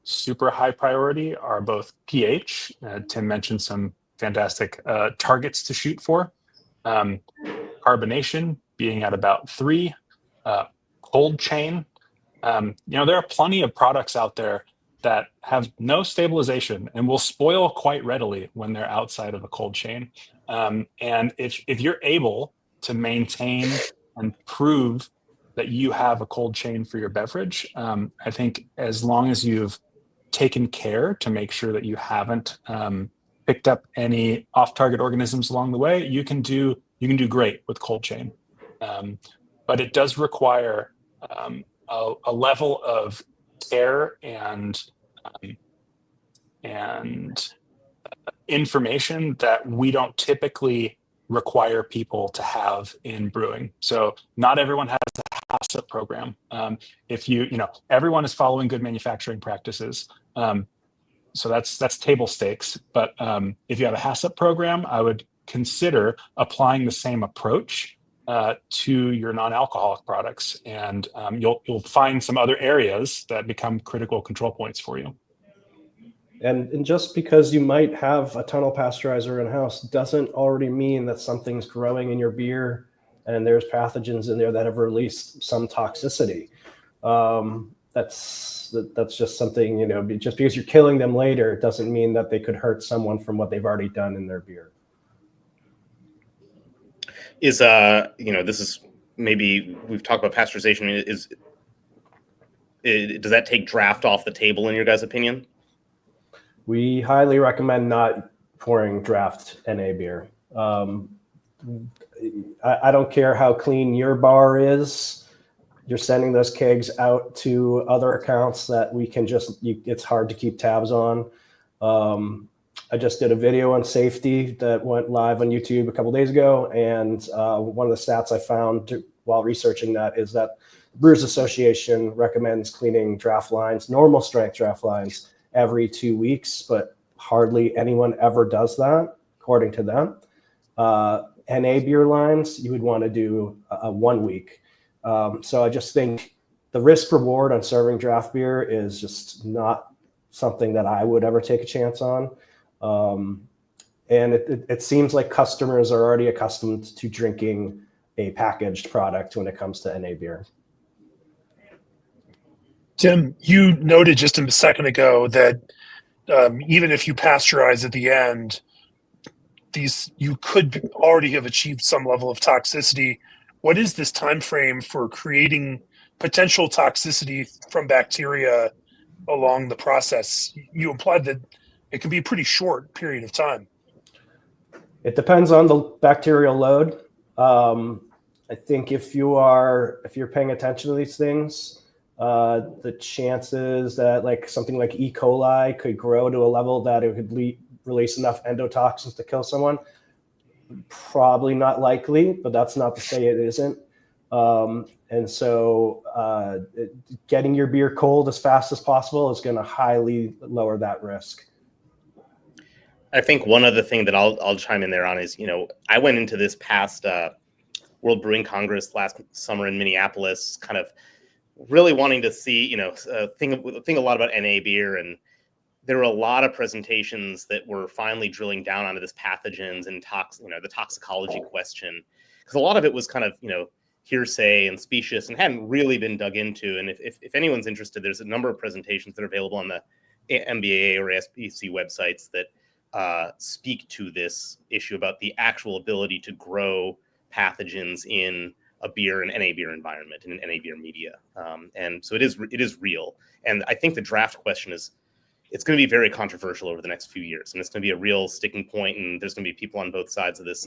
super high priority are both pH. Tim mentioned some fantastic targets to shoot for. Carbonation being at about 3, cold chain. There are plenty of products out there that have no stabilization and will spoil quite readily when they're outside of a cold chain. And if you're able to maintain and prove that you have a cold chain for your beverage, I think as long as you've taken care to make sure that you haven't picked up any off-target organisms along the way, you can do great with cold chain. But it does require a level of care and information that we don't typically require people to have in brewing. So not everyone has to HACCP program. If everyone is following good manufacturing practices, so that's table stakes. But if you have a HACCP program, I would consider applying the same approach to your non-alcoholic products, and you'll find some other areas that become critical control points for you. And just because you might have a tunnel pasteurizer in-house doesn't already mean that something's growing in your beer and there's pathogens in there that have released some toxicity. That's just something, just because you're killing them later doesn't mean that they could hurt someone from what they've already done in their beer. This is maybe we've talked about pasteurization. Does that take draft off the table in your guys' opinion? We highly recommend not pouring draft NA beer. I don't care how clean your bar is. You're sending those kegs out to other accounts that we can it's hard to keep tabs on. I just did a video on safety that went live on YouTube a couple days ago. And one of the stats I found while researching that is that the Brewers Association recommends cleaning draft lines, normal strength draft lines, every 2 weeks, but hardly anyone ever does that, according to them. NA beer lines, you would want to do a 1 week. So I just think the risk reward on serving draft beer is just not something that I would ever take a chance on. And it seems like customers are already accustomed to drinking a packaged product when it comes to NA beer. Tim, you noted just a second ago that even if you pasteurize at the end, you could already have achieved some level of toxicity. What is this time frame for creating potential toxicity from bacteria along the process? You implied that it can be a pretty short period of time. It depends on the bacterial load. I think if you're paying attention to these things, the chances that something like E. coli could grow to a level that it could release enough endotoxins to kill someone, probably not likely, but that's not to say it isn't. And so getting your beer cold as fast as possible is going to highly lower that risk. I think one other thing that I'll chime in there on is, I went into this past World Brewing Congress last summer in Minneapolis, kind of really wanting to see, think a lot about NA beer, and there were a lot of presentations that were finally drilling down onto this pathogens and the toxicology question, because a lot of it was kind of, hearsay and specious and hadn't really been dug into. And if anyone's interested, there's a number of presentations that are available on the MBAA or SPC websites that speak to this issue about the actual ability to grow pathogens in a beer and NA beer environment, in an NA beer media. And so it is real. And I think the draft question it's going to be very controversial over the next few years. And it's going to be a real sticking point, and there's going to be people on both sides of this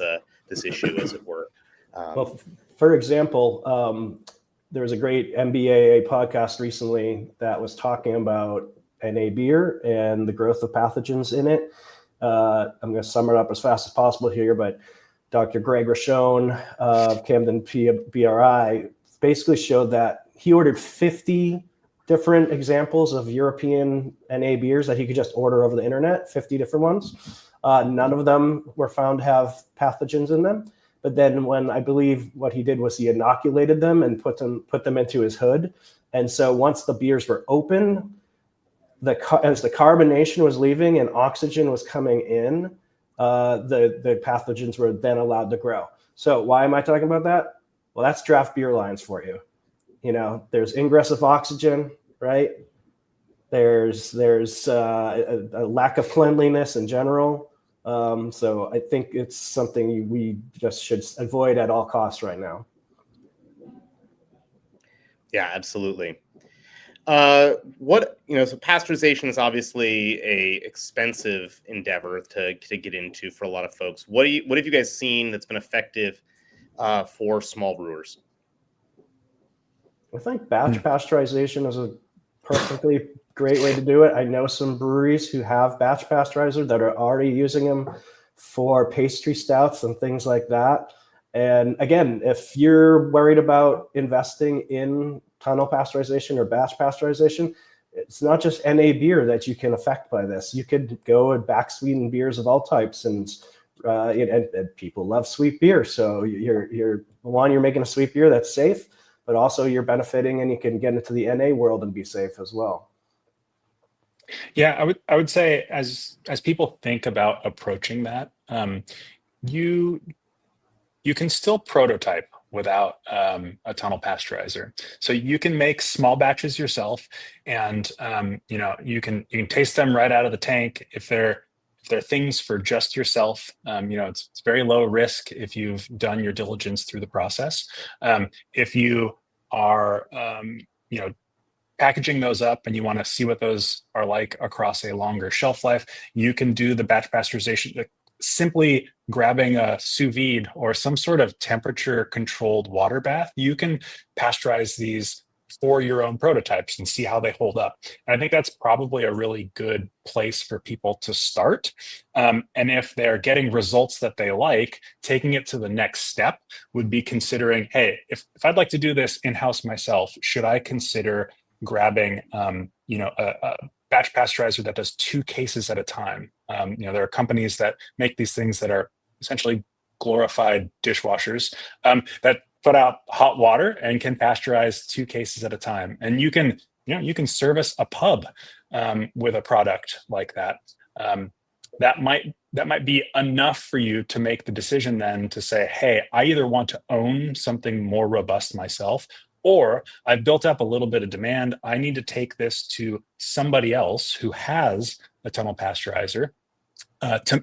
issue, as it were. Well, for example, there was a great MBAA podcast recently that was talking about NA beer and the growth of pathogens in it. I'm going to sum it up as fast as possible here, but Dr. Greg Rochon of Camden BRI basically showed that he ordered 50 different examples of European NA beers that he could just order over the internet, 50 different ones. None of them were found to have pathogens in them. But then when I believe what he did was he inoculated them and put them into his hood. And so once the beers were open, as the carbonation was leaving and oxygen was coming in, the pathogens were then allowed to grow. So why am I talking about that? Well, that's draft beer lines for you. There's ingress of oxygen, right? There's a lack of cleanliness in general. So I think it's something we just should avoid at all costs right now. Yeah, absolutely. So pasteurization is obviously a expensive endeavor to get into for a lot of folks. What have you guys seen that's been effective for small brewers? I think batch pasteurization is a perfectly great way to do it. I know some breweries who have batch pasteurizer that are already using them for pastry stouts and things like that. And again, if you're worried about investing in tunnel pasteurization or batch pasteurization, it's not just NA beer that you can affect by this. You could go and back sweeten beers of all types, and people love sweet beer. So you're making a sweet beer that's safe, but also you're benefiting, and you can get into the NA world and be safe as well. Yeah, I would say as people think about approaching that, you can still prototype without a tunnel pasteurizer. So you can make small batches yourself, and you can taste them right out of the tank. If they're things for just yourself, it's very low risk if you've done your diligence through the process. If you are packaging those up and you want to see what those are like across a longer shelf life, you can do the batch pasteurization. Simply grabbing a sous vide or some sort of temperature controlled water bath, you can pasteurize these for your own prototypes and see how they hold up. And I think that's probably a really good place for people to start. And if they're getting results that they like, taking it to the next step would be considering, hey, if I'd like to do this in-house myself, should I consider grabbing a batch pasteurizer that does 2 cases at a time? There are companies that make these things that are essentially glorified dishwashers that put out hot water and can pasteurize 2 cases at a time. And you can service a pub with a product like that. That might be enough for you to make the decision then to say, hey, I either want to own something more robust myself, or I've built up a little bit of demand. I need to take this to somebody else who has a tunnel pasteurizer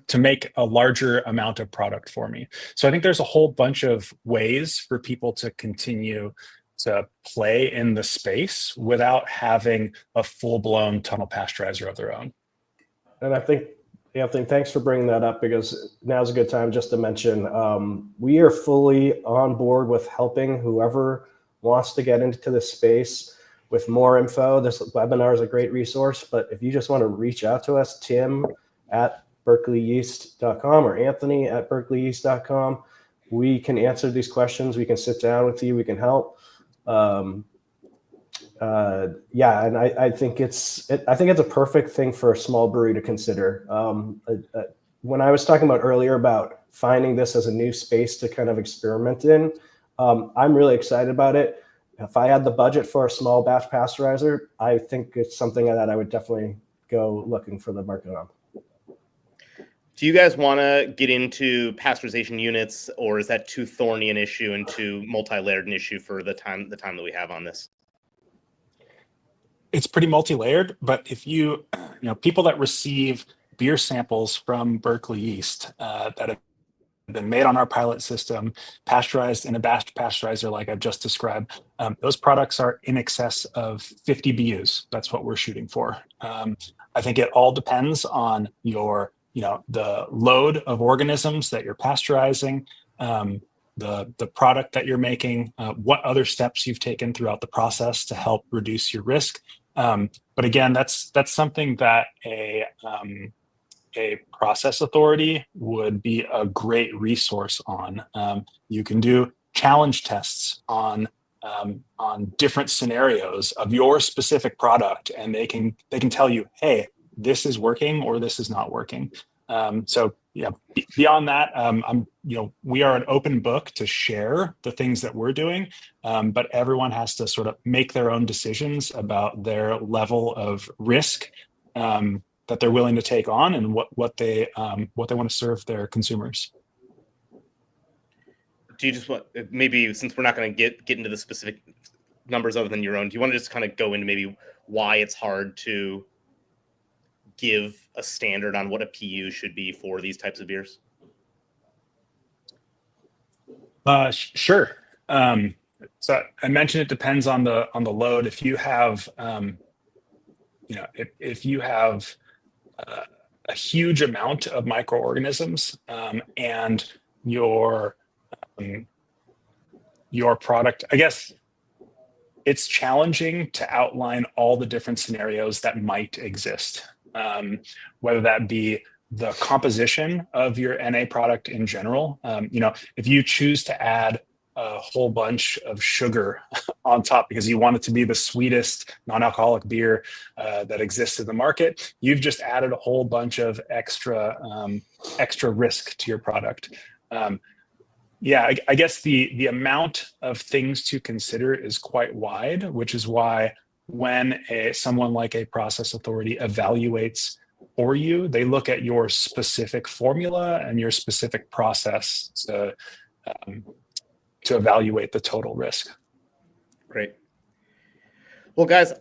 to make a larger amount of product for me. So I think there's a whole bunch of ways for people to continue to play in the space without having a full-blown tunnel pasteurizer of their own. And I think, Anthony, thanks for bringing that up, because now's a good time just to mention we are fully on board with helping whoever wants to get into this space with more info. This webinar is a great resource, but if you just want to reach out to us, Tim at berkeleyyeast.com or Anthony at berkeleyyeast.com, we can answer these questions. We can sit down with you. We can help. And I think it's a perfect thing for a small brewery to consider. When I was talking about earlier about finding this as a new space to kind of experiment in, I'm really excited about it. If I had the budget for a small batch pasteurizer, I think it's something that I would definitely go looking for the market on. Do you guys want to get into pasteurization units, or is that too thorny an issue and too multi-layered an issue for the time that we have on this? It's pretty multi-layered, but if people that receive beer samples from Berkeley Yeast that have been made on our pilot system, pasteurized in a batch pasteurizer like I've just described, those products are in excess of 50 BUs. That's what we're shooting for. I think it all depends on the load of organisms that you're pasteurizing, the product that you're making, what other steps you've taken throughout the process to help reduce your risk. But again, that's something that a process authority would be a great resource on. You can do challenge tests on different scenarios of your specific product, and they can tell you, hey, this is working or this is not working. So yeah, beyond that, we are an open book to share the things that we're doing, but everyone has to sort of make their own decisions about their level of risk that they're willing to take on and what they want to serve their consumers. Do you just want, maybe since we're not going to get into the specific numbers other than your own, do you want to just kind of go into maybe why it's hard to give a standard on what a PU should be for these types of beers? Sure. So I mentioned it depends on the load. If you have, if you have a huge amount of microorganisms and your product, I guess it's challenging to outline all the different scenarios that might exist. Whether that be the composition of your NA product in general. If you choose to add a whole bunch of sugar on top because you want it to be the sweetest non-alcoholic beer that exists in the market, you've just added a whole bunch of extra risk to your product. I guess the amount of things to consider is quite wide, which is why when someone like a process authority evaluates for you, they look at your specific formula and your specific process to evaluate the total risk. Great. Well, guys,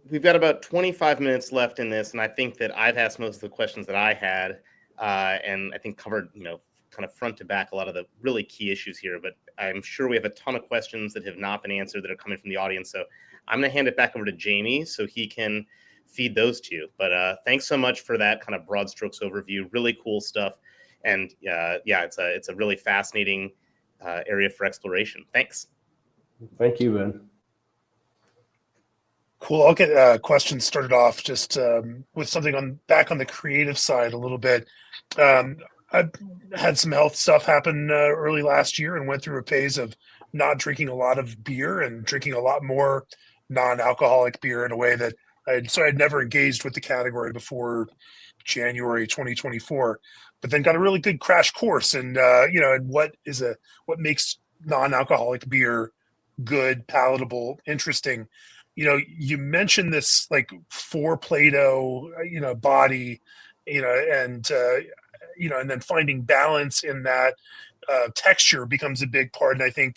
we've got about 25 minutes left in this, and I think that I've asked most of the questions that I had, and I think covered, kind of front to back a lot of the really key issues here. But I'm sure we have a ton of questions that have not been answered that are coming from the audience. So I'm going to hand it back over to Jamie so he can feed those to you. But thanks so much for that kind of broad strokes overview. Really cool stuff. And it's a really fascinating area for exploration. Thanks. Thank you, Ben. Cool. I'll get questions started off just with something back on the creative side a little bit. I had some health stuff happen early last year and went through a phase of not drinking a lot of beer and drinking a lot more non-alcoholic beer in a way that I'd never engaged with the category before January 2024, but then got a really good crash course and what makes non-alcoholic beer good, palatable, interesting. You mentioned this like 4 Plato, body, and then finding balance in that texture becomes a big part. And I think,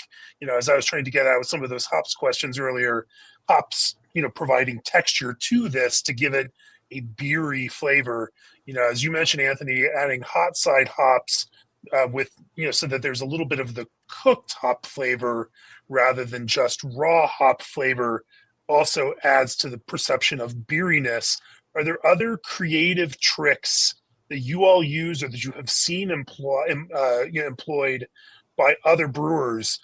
as I was trying to get out with some of those hops questions earlier, hops, providing texture to this to give it a beery flavor. As you mentioned, Anthony, adding hot side hops with, so that there's a little bit of the cooked hop flavor rather than just raw hop flavor also adds to the perception of beeriness. Are there other creative tricks that you all use or that you have seen employed by other brewers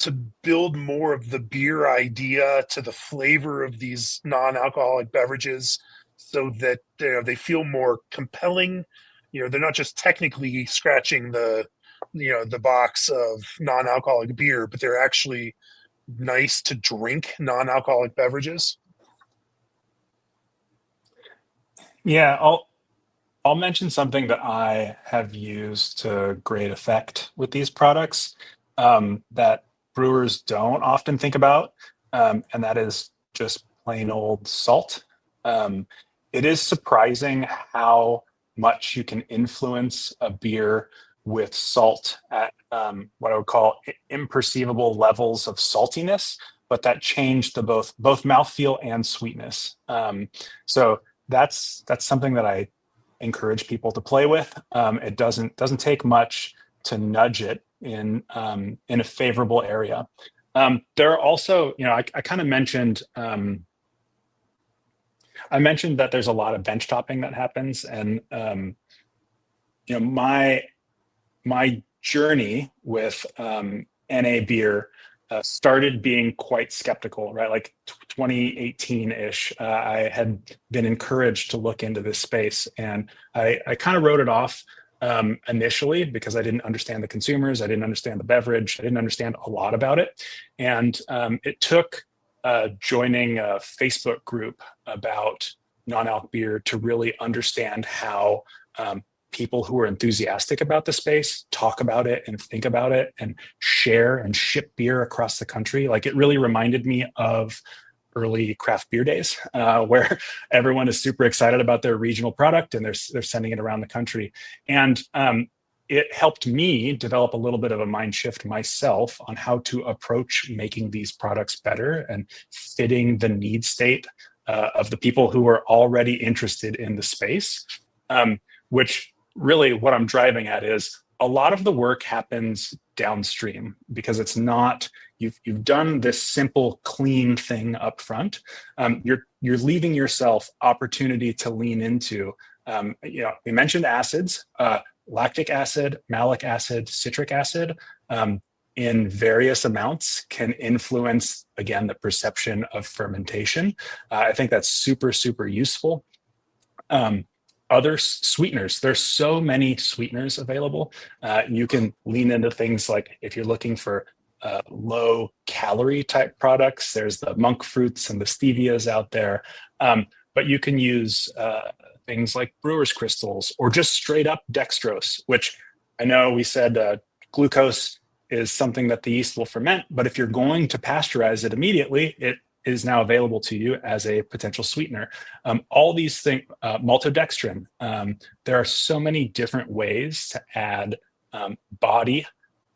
to build more of the beer idea to the flavor of these non-alcoholic beverages so that they feel more compelling? They're not just technically scratching the box of non-alcoholic beer, but they're actually nice to drink non-alcoholic beverages. Yeah, I'll mention something that I have used to great effect with these products that brewers don't often think about, and that is just plain old salt. It is surprising how much you can influence a beer with salt at what I would call imperceivable levels of saltiness, but that changed both mouthfeel and sweetness. So that's something that I encourage people to play with. It doesn't take much to nudge it in a favorable area. There are also, I kind of mentioned that there's a lot of bench topping that happens, and my journey with NA beer started being quite skeptical, right? Like 2018-ish, I had been encouraged to look into this space, and I kind of wrote it off initially because I didn't understand the consumers, I didn't understand the beverage, I didn't understand a lot about it. And it took joining a Facebook group about non-alc beer to really understand how people who are enthusiastic about the space talk about it and think about it and share and ship beer across the country. Like, it really reminded me of early craft beer days where everyone is super excited about their regional product and they're sending it around the country. And it helped me develop a little bit of a mind shift myself on how to approach making these products better and fitting the need state of the people who are already interested in the space, which really what I'm driving at is a lot of the work happens downstream because it's not, you've done this simple, clean thing up front. You're leaving yourself opportunity to lean into, we mentioned acids, lactic acid, malic acid, citric acid, in various amounts can influence, again, the perception of fermentation. I think that's super, super useful. other sweeteners. There's so many sweeteners available. You can lean into things like if you're looking for low calorie type products, there's the monk fruits and the stevias out there. But you can use things like brewer's crystals or just straight up dextrose, which I know we said glucose is something that the yeast will ferment, but if you're going to pasteurize it immediately, it is now available to you as a potential sweetener. All these things, maltodextrin, there are so many different ways to add body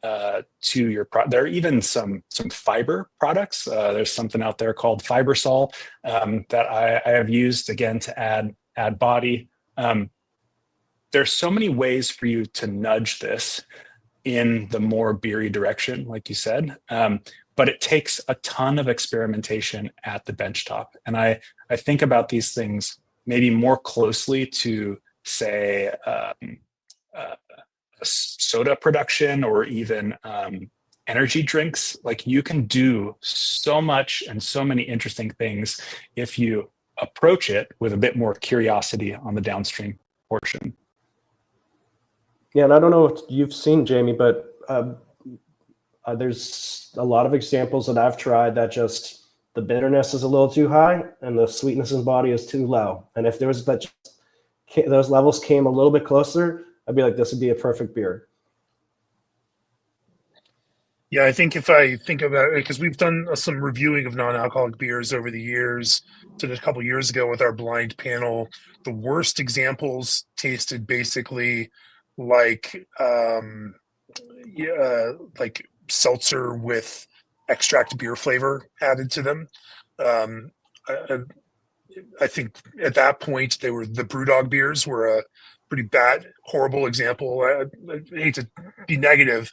to your product. There are even some fiber products. There's something out there called Fibersol that I have used again to add body. There's so many ways for you to nudge this in the more beery direction, like you said. But it takes a ton of experimentation at the benchtop. And I think about these things maybe more closely to, say, soda production or even energy drinks. Like, you can do so much and so many interesting things if you approach it with a bit more curiosity on the downstream portion. Yeah, and I don't know if you've seen, Jamie, but there's a lot of examples that I've tried that just the bitterness is a little too high and the sweetness in body is too low. And if there was those levels came a little bit closer, I'd be like, this would be a perfect beer. Yeah, I think if I think about it, because we've done some reviewing of non-alcoholic beers over the years, did a couple years ago with our blind panel, the worst examples tasted basically like seltzer with extract beer flavor added to them. I think at that point the BrewDog beers were a pretty bad, horrible example. I hate to be negative.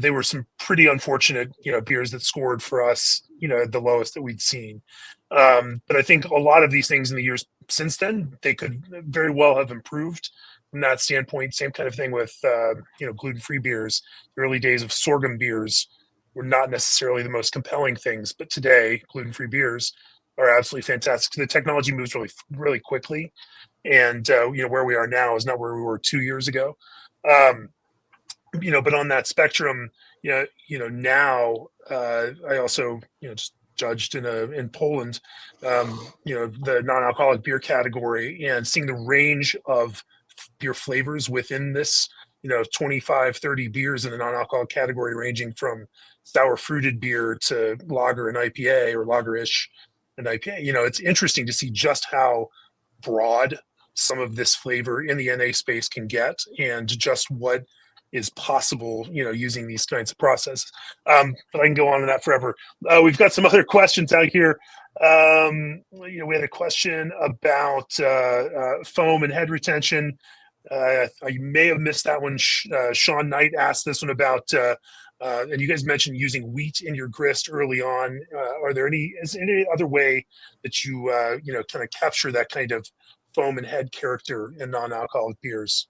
They were some pretty unfortunate, beers that scored for us, the lowest that we'd seen. But I think a lot of these things in the years since then, they could very well have improved from that standpoint. Same kind of thing with, gluten-free beers. The early days of sorghum beers were not necessarily the most compelling things, but today gluten-free beers are absolutely fantastic. The technology moves really, really quickly, and where we are now is not where we were 2 years ago. But on that spectrum, now I also, just judged in Poland, the non-alcoholic beer category, and seeing the range of beer flavors within this, 25, 30 beers in the non-alcoholic category, ranging from sour fruited beer to lager and IPA, or lager-ish and IPA. It's interesting to see just how broad some of this flavor in the NA space can get, and just what is possible, using these kinds of processes. But I can go on to that forever. We've got some other questions out here. We had a question about foam and head retention. I may have missed that one. Sean Knight asked this one about, and you guys mentioned using wheat in your grist early on. Is there any other way that you, kind of capture that kind of foam and head character in non-alcoholic beers?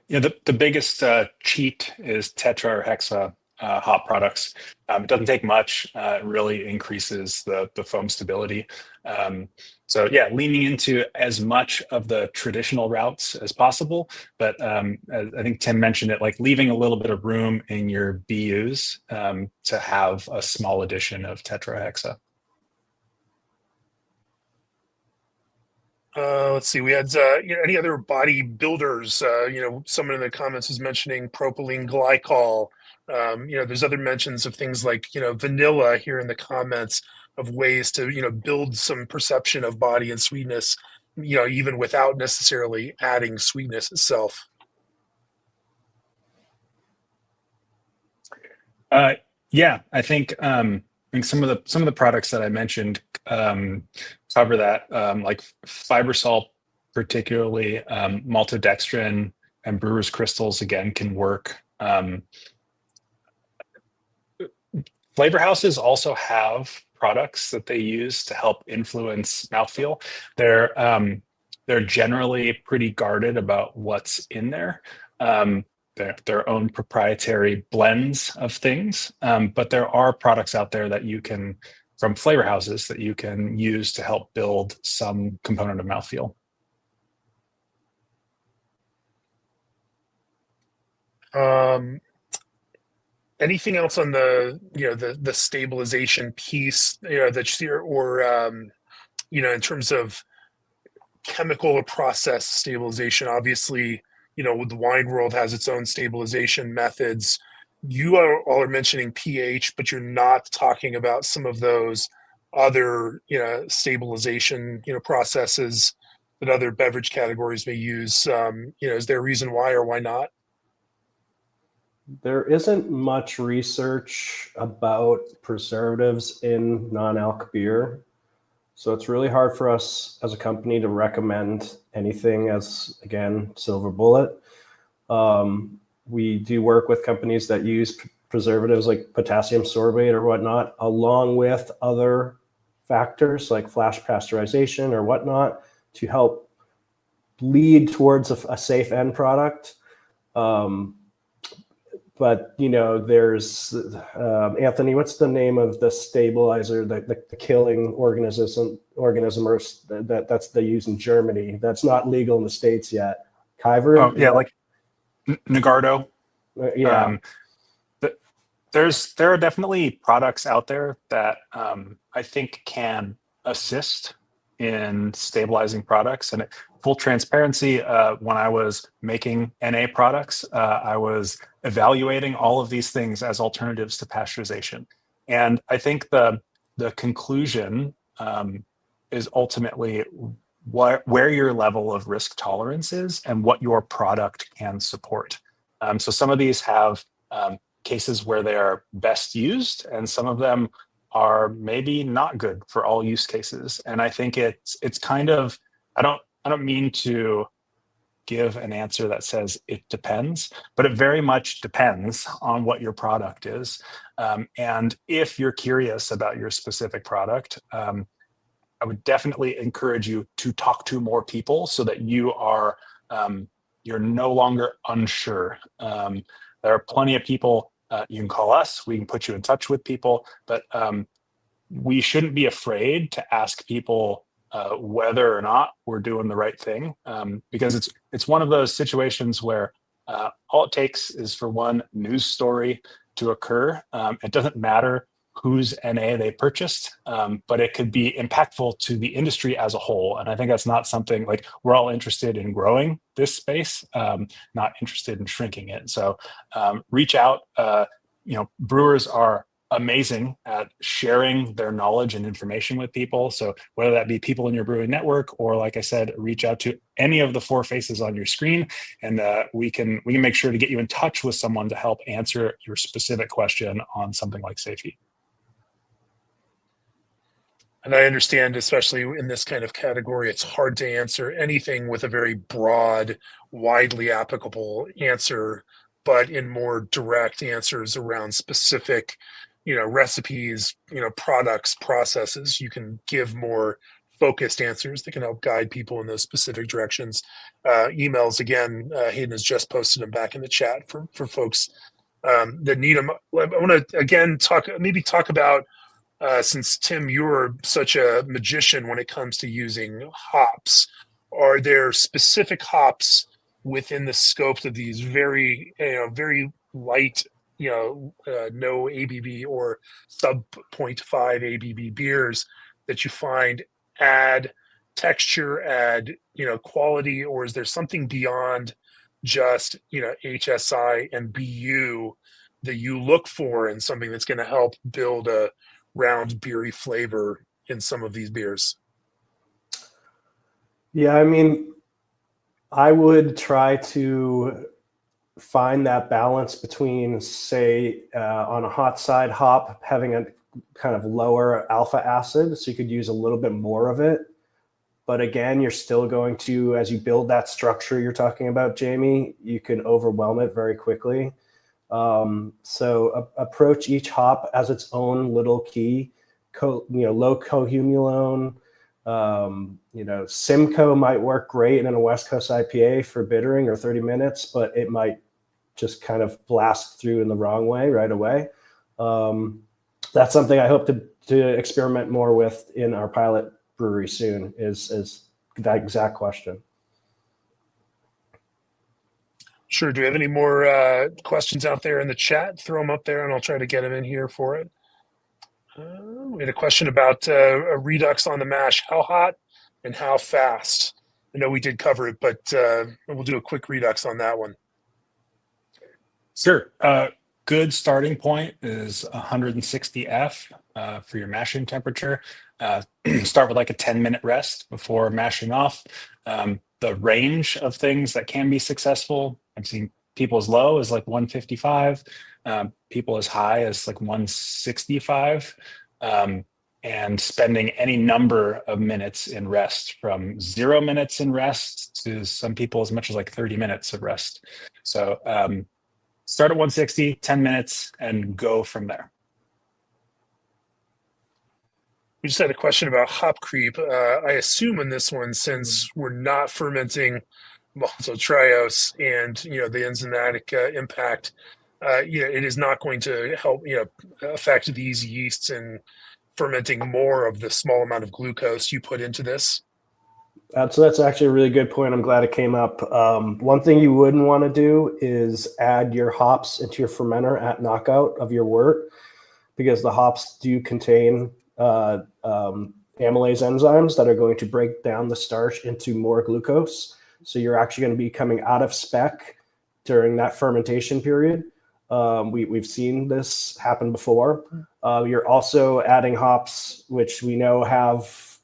Yeah, the biggest cheat is tetra or hexa hop products. It doesn't take much. It really increases the foam stability. So yeah, leaning into as much of the traditional routes as possible. But I think Tim mentioned it, like leaving a little bit of room in your BUs to have a small addition of tetra hexa. Let's see. We had any other body builders? Someone in the comments was mentioning propylene glycol. There's other mentions of things like vanilla here in the comments, of ways to build some perception of body and sweetness, even without necessarily adding sweetness itself. Yeah, I think some of the products that I mentioned cover that, like Fibersol, particularly maltodextrin and brewer's crystals again can work. Flavor houses also have products that they use to help influence mouthfeel. They're generally pretty guarded about what's in there. Their own proprietary blends of things, but there are products out there that you can, from flavor houses, that you can use to help build some component of mouthfeel. Um, Anything else on the the stabilization piece, that you or in terms of chemical or process stabilization? Obviously, the wine world has its own stabilization methods. You are all are mentioning pH, but you're not talking about some of those other stabilization processes that other beverage categories may use. Is there a reason why or why not? There isn't much research about preservatives in non-alc beer. So it's really hard for us as a company to recommend anything as, again, silver bullet. We do work with companies that use preservatives like potassium sorbate or whatnot, along with other factors like flash pasteurization or whatnot to help lead towards a safe end product. But there's Anthony, what's the name of the stabilizer, the killing organism that's they use in Germany that's not legal in the States yet? Kyver? Oh yeah, like Nagardo. Yeah. There are definitely products out there that I think can assist in stabilizing products. And full transparency, when I was making NA products, I was evaluating all of these things as alternatives to pasteurization. And I think the conclusion is ultimately where your level of risk tolerance is and what your product can support. So some of these have cases where they are best used, and some of them are maybe not good for all use cases. And I think it's kind of, I don't mean to give an answer that says it depends, but it very much depends on what your product is. And if you're curious about your specific product, I would definitely encourage you to talk to more people so that you are you're no longer unsure. There are plenty of people. You can call us. We can put you in touch with people, but we shouldn't be afraid to ask people whether or not we're doing the right thing, because it's one of those situations where all it takes is for one news story to occur. It doesn't matter whose NA they purchased, but it could be impactful to the industry as a whole. And I think that's not something, like, we're all interested in growing this space, not interested in shrinking it. So reach out. Brewers are amazing at sharing their knowledge and information with people. So whether that be people in your brewing network, or, like I said, reach out to any of the four faces on your screen, and we can make sure to get you in touch with someone to help answer your specific question on something like safety. And I understand, especially in this kind of category, it's hard to answer anything with a very broad, widely applicable answer, but in more direct answers around specific, recipes, products, processes, you can give more focused answers that can help guide people in those specific directions. Emails, again, Hayden has just posted them back in the chat for folks that need them. I want to, again, talk about, since Tim, you're such a magician when it comes to using hops, are there specific hops within the scope of these very, very light, no ABV or sub 0.5 ABV beers that you find add texture, add, quality, or is there something beyond just, HSI and BU that you look for in something that's going to help build a round beery flavor in some of these beers? Yeah, I mean, I would try to find that balance between, say, on a hot side hop, having a kind of lower alpha acid, so you could use a little bit more of it. But again, you're still going to, as you build that structure you're talking about, Jamie, you can overwhelm it very quickly. So approach each hop as its own little key. Low cohumulone. Simcoe might work great in a West Coast IPA for bittering or 30 minutes, but it might just kind of blast through in the wrong way right away. That's something I hope to experiment more with in our pilot brewery soon, is that exact question. Sure. Do we have any more questions out there in the chat? Throw them up there and I'll try to get them in here for it. We had a question about a redux on the mash. How hot and how fast? I know we did cover it, but we'll do a quick redux on that one. Sure. Good starting point is 160 F for your mashing temperature. Start with like a 10-minute rest before mashing off. The range of things that can be successful, I've seen people as low as like 155, people as high as like 165, and spending any number of minutes in rest, from 0 minutes in rest to some people as much as like 30 minutes of rest. So start at 160, 10 minutes, and go from there. We just had a question about hop creep. I assume in this one, since we're not fermenting maltose and the enzymatic impact, it is not going to help affect these yeasts in fermenting more of the small amount of glucose you put into this. So that's actually a really good point. I'm glad it came up. One thing you wouldn't want to do is add your hops into your fermenter at knockout of your wort, because the hops do contain amylase enzymes that are going to break down the starch into more glucose. So you're actually going to be coming out of spec during that fermentation period. We've seen this happen before. You're also adding hops, which we know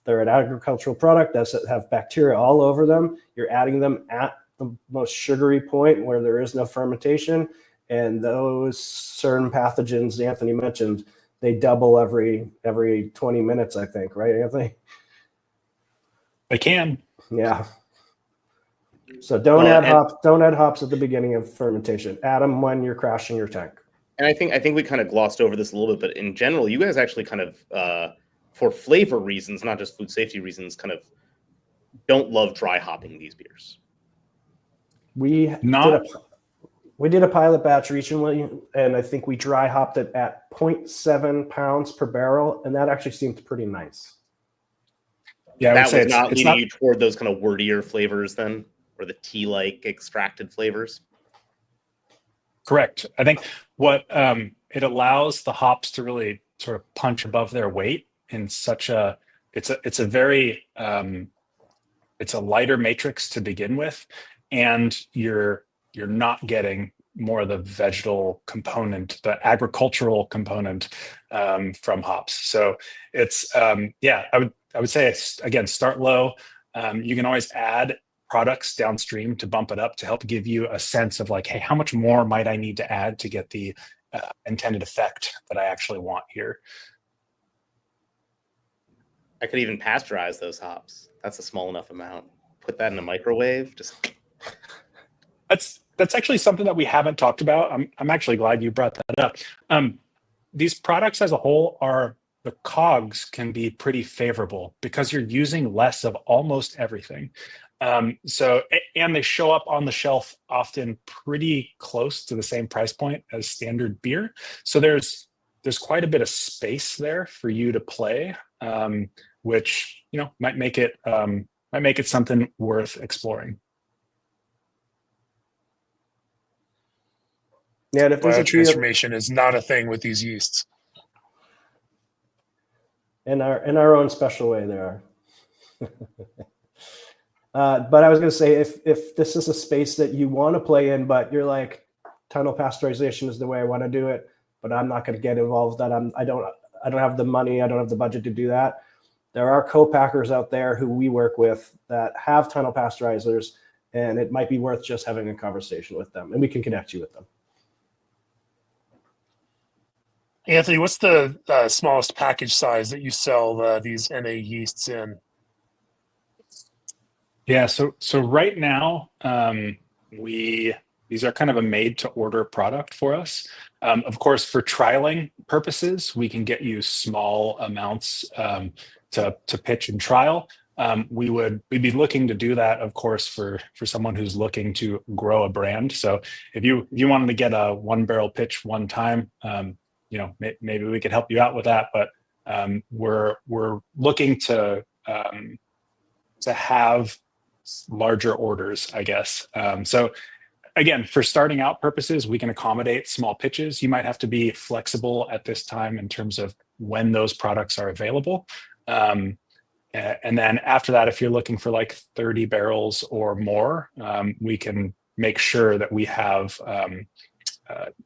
they're an agricultural product that have bacteria all over them. You're adding them at the most sugary point where there is no fermentation. And those certain pathogens Anthony mentioned, they double every 20 minutes, I think, right, Anthony? They can. Yeah. So don't add hops at the beginning of fermentation. Add them when you're crashing your tank. And I think we kind of glossed over this a little bit, but in general, you guys actually kind of for flavor reasons, not just food safety reasons, kind of don't love dry hopping these beers. We did a pilot batch recently, and I think we dry hopped it at 0.7 pounds per barrel, and that actually seemed pretty nice. Yeah, that was not leading you toward those kind of wordier flavors then, or the tea-like extracted flavors. Correct. I think what it allows the hops to really sort of punch above their weight in such a it's a very it's a lighter matrix to begin with, and you're not getting more of the vegetal component, the agricultural component from hops. So it's I would say it's, again, start low. You can always add products downstream to bump it up to help give you a sense of like, hey, how much more might I need to add to get the intended effect that I actually want here? I could even pasteurize those hops. That's a small enough amount. Put that in a microwave. Just that's actually something that we haven't talked about. I'm actually glad you brought that up. These products as a whole the COGS can be pretty favorable because you're using less of almost everything. And they show up on the shelf often pretty close to the same price point as standard beer. So there's quite a bit of space there for you to play, which might make it something worth exploring. Yeah, and if there's transformation is not a thing with these yeasts. In our own special way, they are. But I was going to say, if this is a space that you want to play in, but you're like, tunnel pasteurization is the way I want to do it, but I'm not going to get involved. I don't have the money. I don't have the budget to do that. There are co-packers out there who we work with that have tunnel pasteurizers, and it might be worth just having a conversation with them, and we can connect you with them. Anthony, what's the smallest package size that you sell these NA yeasts in? Yeah, so right now these are kind of a made-to-order product for us. Of course, for trialing purposes, we can get you small amounts to pitch and trial. We'd be looking to do that, of course, for someone who's looking to grow a brand. So if you wanted to get a 1-barrel pitch one time, maybe we could help you out with that. But we're looking to have larger orders, I guess. So again, for starting out purposes, we can accommodate small pitches. You might have to be flexible at this time in terms of when those products are available. And then after that, if you're looking for like 30 barrels or more, we can make sure that we have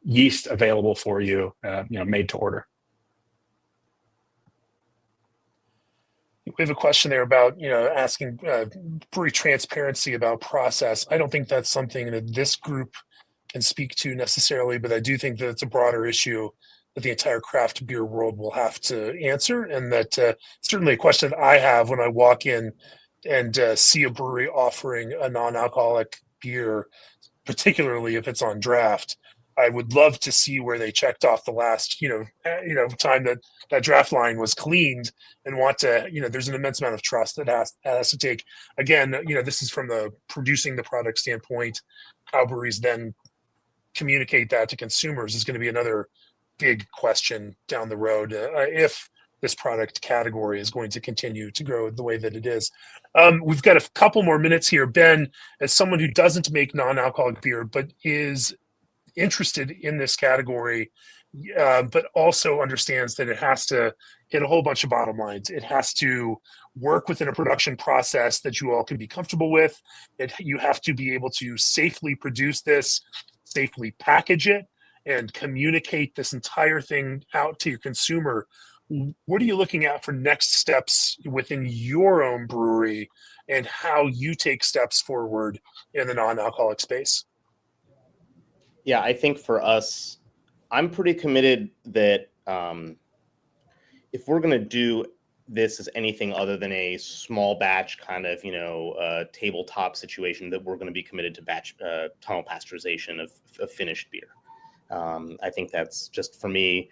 yeast available for you, made to order. We have a question there about, asking brewery transparency about process. I don't think that's something that this group can speak to necessarily, but I do think that it's a broader issue that the entire craft beer world will have to answer, and that certainly a question I have when I walk in and see a brewery offering a non-alcoholic beer, particularly if it's on draft. I would love to see where they checked off the last, time that draft line was cleaned, and want to, there's an immense amount of trust that has to take. Again, this is from the producing the product standpoint. How breweries then communicate that to consumers is going to be another big question down the road, if this product category is going to continue to grow the way that it is. We've got a couple more minutes here. Ben, as someone who doesn't make non-alcoholic beer but is interested in this category, but also understands that it has to hit a whole bunch of bottom lines. It has to work within a production process that you all can be comfortable with. You have to be able to safely produce this, safely package it, and communicate this entire thing out to your consumer. What are you looking at for next steps within your own brewery, and how you take steps forward in the non-alcoholic space? Yeah, I think for us, I'm pretty committed that if we're going to do this as anything other than a small batch kind of, tabletop situation, that we're going to be committed to batch tunnel pasteurization of finished beer. I think that's just, for me,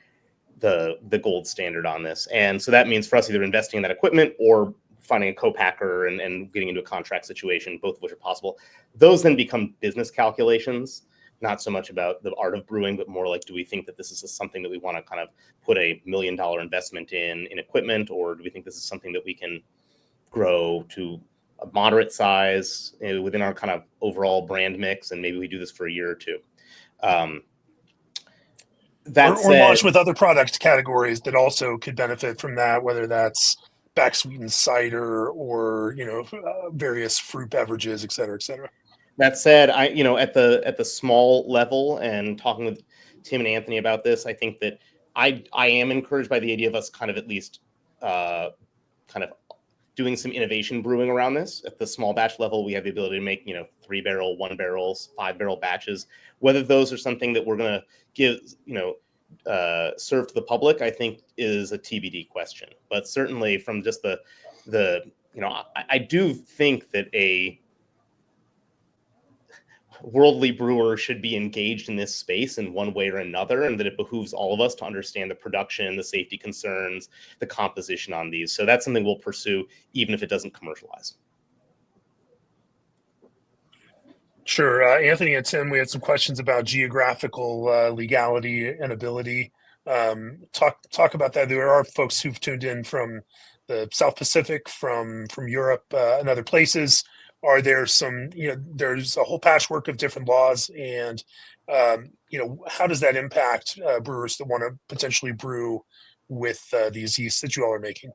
the gold standard on this. And so that means for us either investing in that equipment or finding a co-packer and getting into a contract situation, both of which are possible. Those then become business calculations, not so much about the art of brewing, but more like, do we think that this is something that we want to kind of put $1 million investment in equipment, or do we think this is something that we can grow to a moderate size within our kind of overall brand mix, and maybe we do this for a year or two. Or launch with other product categories that also could benefit from that, whether that's back sweetened cider or various fruit beverages, et cetera, et cetera. That said, at the small level, and talking with Tim and Anthony about this, I think that I am encouraged by the idea of us kind of at least kind of doing some innovation brewing around this. At the small batch level, we have the ability to make 3-barrel, 1-barrels, 5-barrel batches. Whether those are something that we're going to give serve to the public, I think is a TBD question. But certainly from just I do think that a worldly brewer should be engaged in this space in one way or another, and that it behooves all of us to understand the production, the safety concerns, the composition on these. So that's something we'll pursue, even if it doesn't commercialize. Sure. Anthony and Tim, we had some questions about geographical legality and ability. Talk about that. There are folks who've tuned in from the South Pacific, from Europe, and other places. Are there some, there's a whole patchwork of different laws, and, how does that impact brewers that want to potentially brew with these yeasts that you all are making?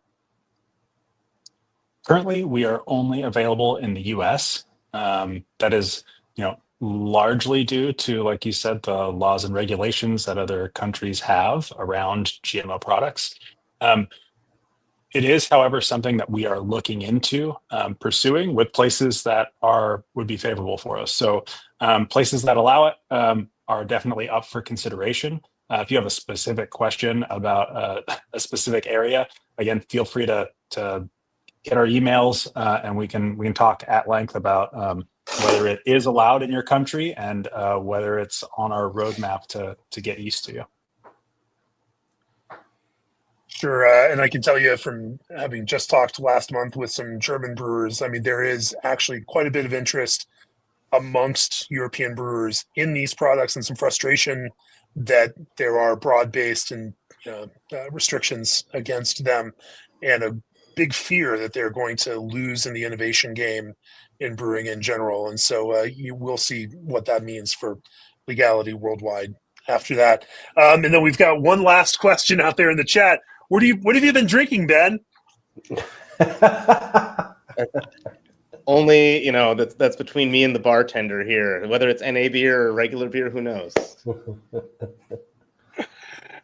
Currently, we are only available in the US. That is, largely due to, like you said, the laws and regulations that other countries have around GMO products. It is, however, something that we are looking into pursuing with places that would be favorable for us. So places that allow it are definitely up for consideration. If you have a specific question about a specific area, again, feel free to hit our emails and we can talk at length about whether it is allowed in your country and whether it's on our roadmap to get used to. Sure. And I can tell you from having just talked last month with some German brewers, I mean, there is actually quite a bit of interest amongst European brewers in these products, and some frustration that there are broad-based and restrictions against them, and a big fear that they're going to lose in the innovation game in brewing in general. And so you will see what that means for legality worldwide after that. And then we've got one last question out there in the chat. What have you been drinking, Ben? Only, that's between me and the bartender here. Whether it's NA beer or regular beer, who knows?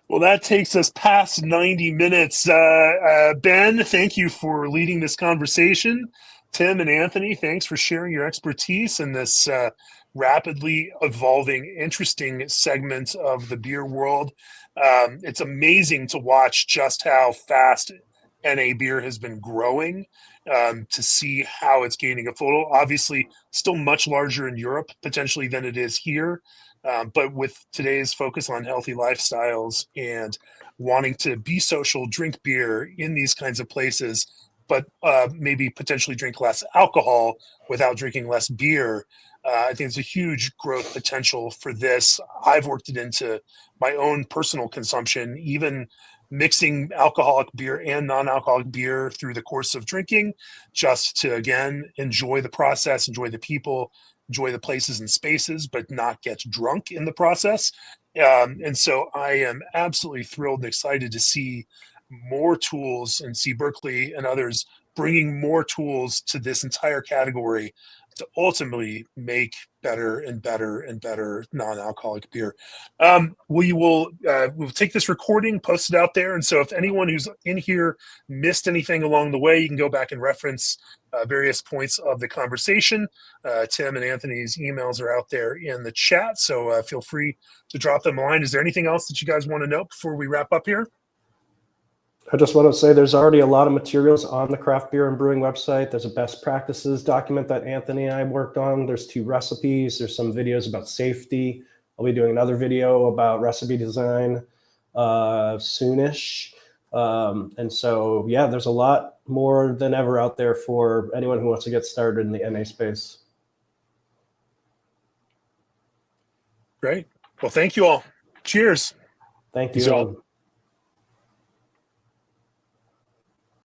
Well, that takes us past 90 minutes. Ben, thank you for leading this conversation. Tim and Anthony, thanks for sharing your expertise in this rapidly evolving, interesting segment of the beer world. It's amazing to watch just how fast NA beer has been growing, to see how it's gaining a foothold. Obviously, still much larger in Europe potentially than it is here. But with today's focus on healthy lifestyles and wanting to be social, drink beer in these kinds of places, but maybe potentially drink less alcohol without drinking less beer, I think there's a huge growth potential for this. I've worked it into my own personal consumption, even mixing alcoholic beer and non-alcoholic beer through the course of drinking, just to, again, enjoy the process, enjoy the people, enjoy the places and spaces, but not get drunk in the process. And so I am absolutely thrilled and excited to see more tools and see Berkeley and others bringing more tools to this entire category to ultimately make better and better and better non-alcoholic beer. We'll take this recording, post it out there. And so if anyone who's in here missed anything along the way, you can go back and reference various points of the conversation. Tim and Anthony's emails are out there in the chat, so feel free to drop them a line. Is there anything else that you guys want to know before we wrap up here? I just want to say there's already a lot of materials on the Craft Beer and Brewing website. There's a best practices document that Anthony and I worked on. There's 2 recipes. There's some videos about safety. I'll be doing another video about recipe design soonish. And so, yeah, there's a lot more than ever out there for anyone who wants to get started in the NA space. Great. Well, thank you all. Cheers. Thank you.